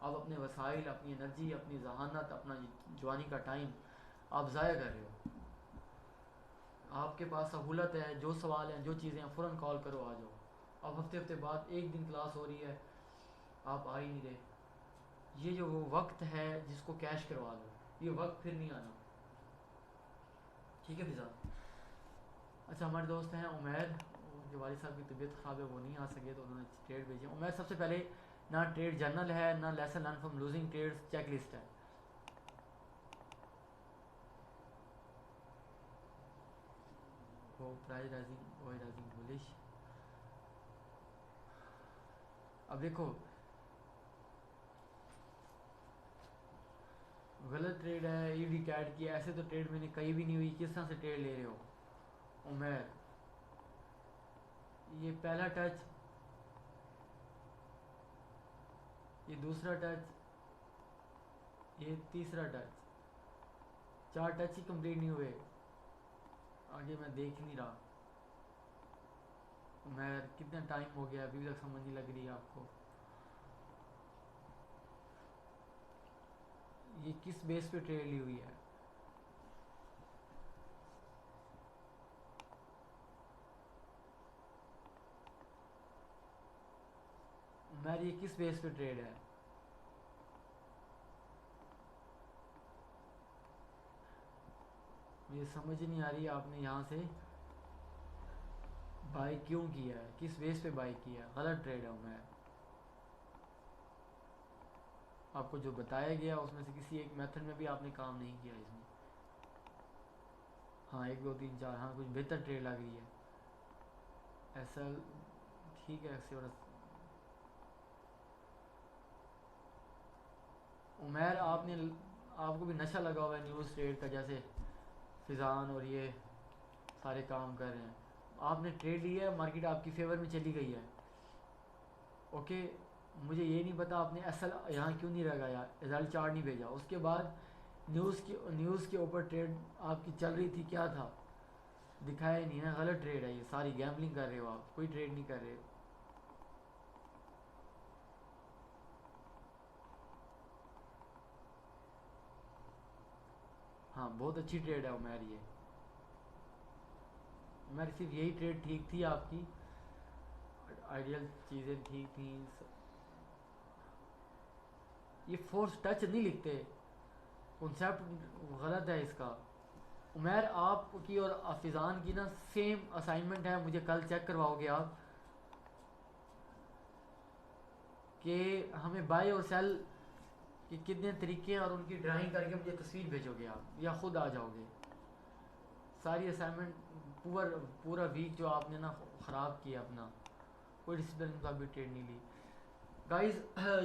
आप अपने वसाइल, अपनी एनर्जी, अपनी जहानत, अपना जवानी का टाइम आप ज़ाया कर रहे हो। आपके पास सहूलत है, जो सवाल हैं, जो चीज़ें हैं, फ़ौरन कॉल करो, आ जाओ। अब हफ्ते हफ्ते बाद एक दिन क्लास हो रही है, आप आ ही नहीं रहे। ये जो वो वक्त है जिसको कैश करवा लो, ये वक्त फिर नहीं आना। ठीक है फिजा। अच्छा, हमारे दोस्त हैं उमैर, उनके वालिद साहब की तबीयत ख़राब है, वो नहीं आ सके तो उन्होंने ट्रेड भेजी। उमैर, सबसे पहले ना ट्रेड जर्नल है, ना lesson learn from losing trades check list है। वो प्राइज राइजिंग ओए राइजिंग बुलिश। अब देखो, गलत ट्रेड है, ईडी कैट की, ऐसे तो ट्रेड मैंने कहीं भी नहीं हुई, किस तरह से ट्रेड ले रहे हो उमैर? ये पहला टच, ये दूसरा टच, ये तीसरा टच, 4 टच ही कंप्लीट नहीं हुए। आगे मैं देख नहीं रहा उमैर, कितना टाइम हो गया अभी तक समझ नहीं लग रही है आपको। ये किस बेस पे ट्रेड ली हुई है? उमैर, ये किस बेस पे ट्रेड है? मुझे समझ नहीं आ रही आपने यहाँ से बाई क्यों किया है, किस बेस पे बाई किया है? गलत ट्रेड है उमैर। आपको जो बताया गया उसमें से किसी एक मेथड में भी आपने काम नहीं किया इसमें। हाँ, 1 2 3 4, हाँ कुछ बेहतर ट्रेड लग रही है ऐसा। ठीक है उमैर, आपको भी नशा लगा हुआ है न्यूज़ ट्रेड का, जैसे फिजान और ये सारे काम कर रहे हैं। आपने ट्रेड लिया है, मार्केट आपकी फेवर में चली गई है, ओके। मुझे ये नहीं पता आपने असल यहाँ क्यों नहीं लगाया, रिजल्ट चार्ट नहीं भेजा। उसके बाद न्यूज़ के ऊपर ट्रेड आपकी चल रही थी, क्या था दिखाया ही नहीं है। गलत ट्रेड है ये, सारी गैम्बलिंग कर रहे हो आप, कोई ट्रेड नहीं कर रहे हो। हाँ, बहुत अच्छी ट्रेड है उमैर ये। उमैर, सिर्फ यही ट्रेड ठीक थी आपकी, आइडियल चीज़ें ठीक थी। ये फोर्स टच नहीं लिखते, कॉन्सेप्ट गलत है इसका। उमैर, आपकी और अफिज़ान की ना सेम असाइनमेंट है, मुझे कल चेक करवाओगे आप कि हमें बाय और सेल के कितने तरीके हैं, और उनकी ड्राइंग करके मुझे तस्वीर भेजोगे आप, या ख़ुद आ जाओगे। सारी असाइनमेंट पूरा वीक जो आपने ना ख़राब किया अपना, कोई डिसिप्लिन के मुताबिक ट्रेड नहीं ली। गाइस,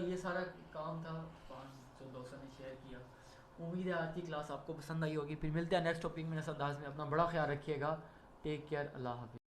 ये सारा काम था 5 जो दोस्तों ने शेयर किया। उम्मीद है आज की क्लास आपको पसंद आई होगी। फिर मिलते हैं नेक्स्ट टॉपिक में। अपना बड़ा ख्याल रखिएगा। टेक केयर, अल्लाह हाफिज़।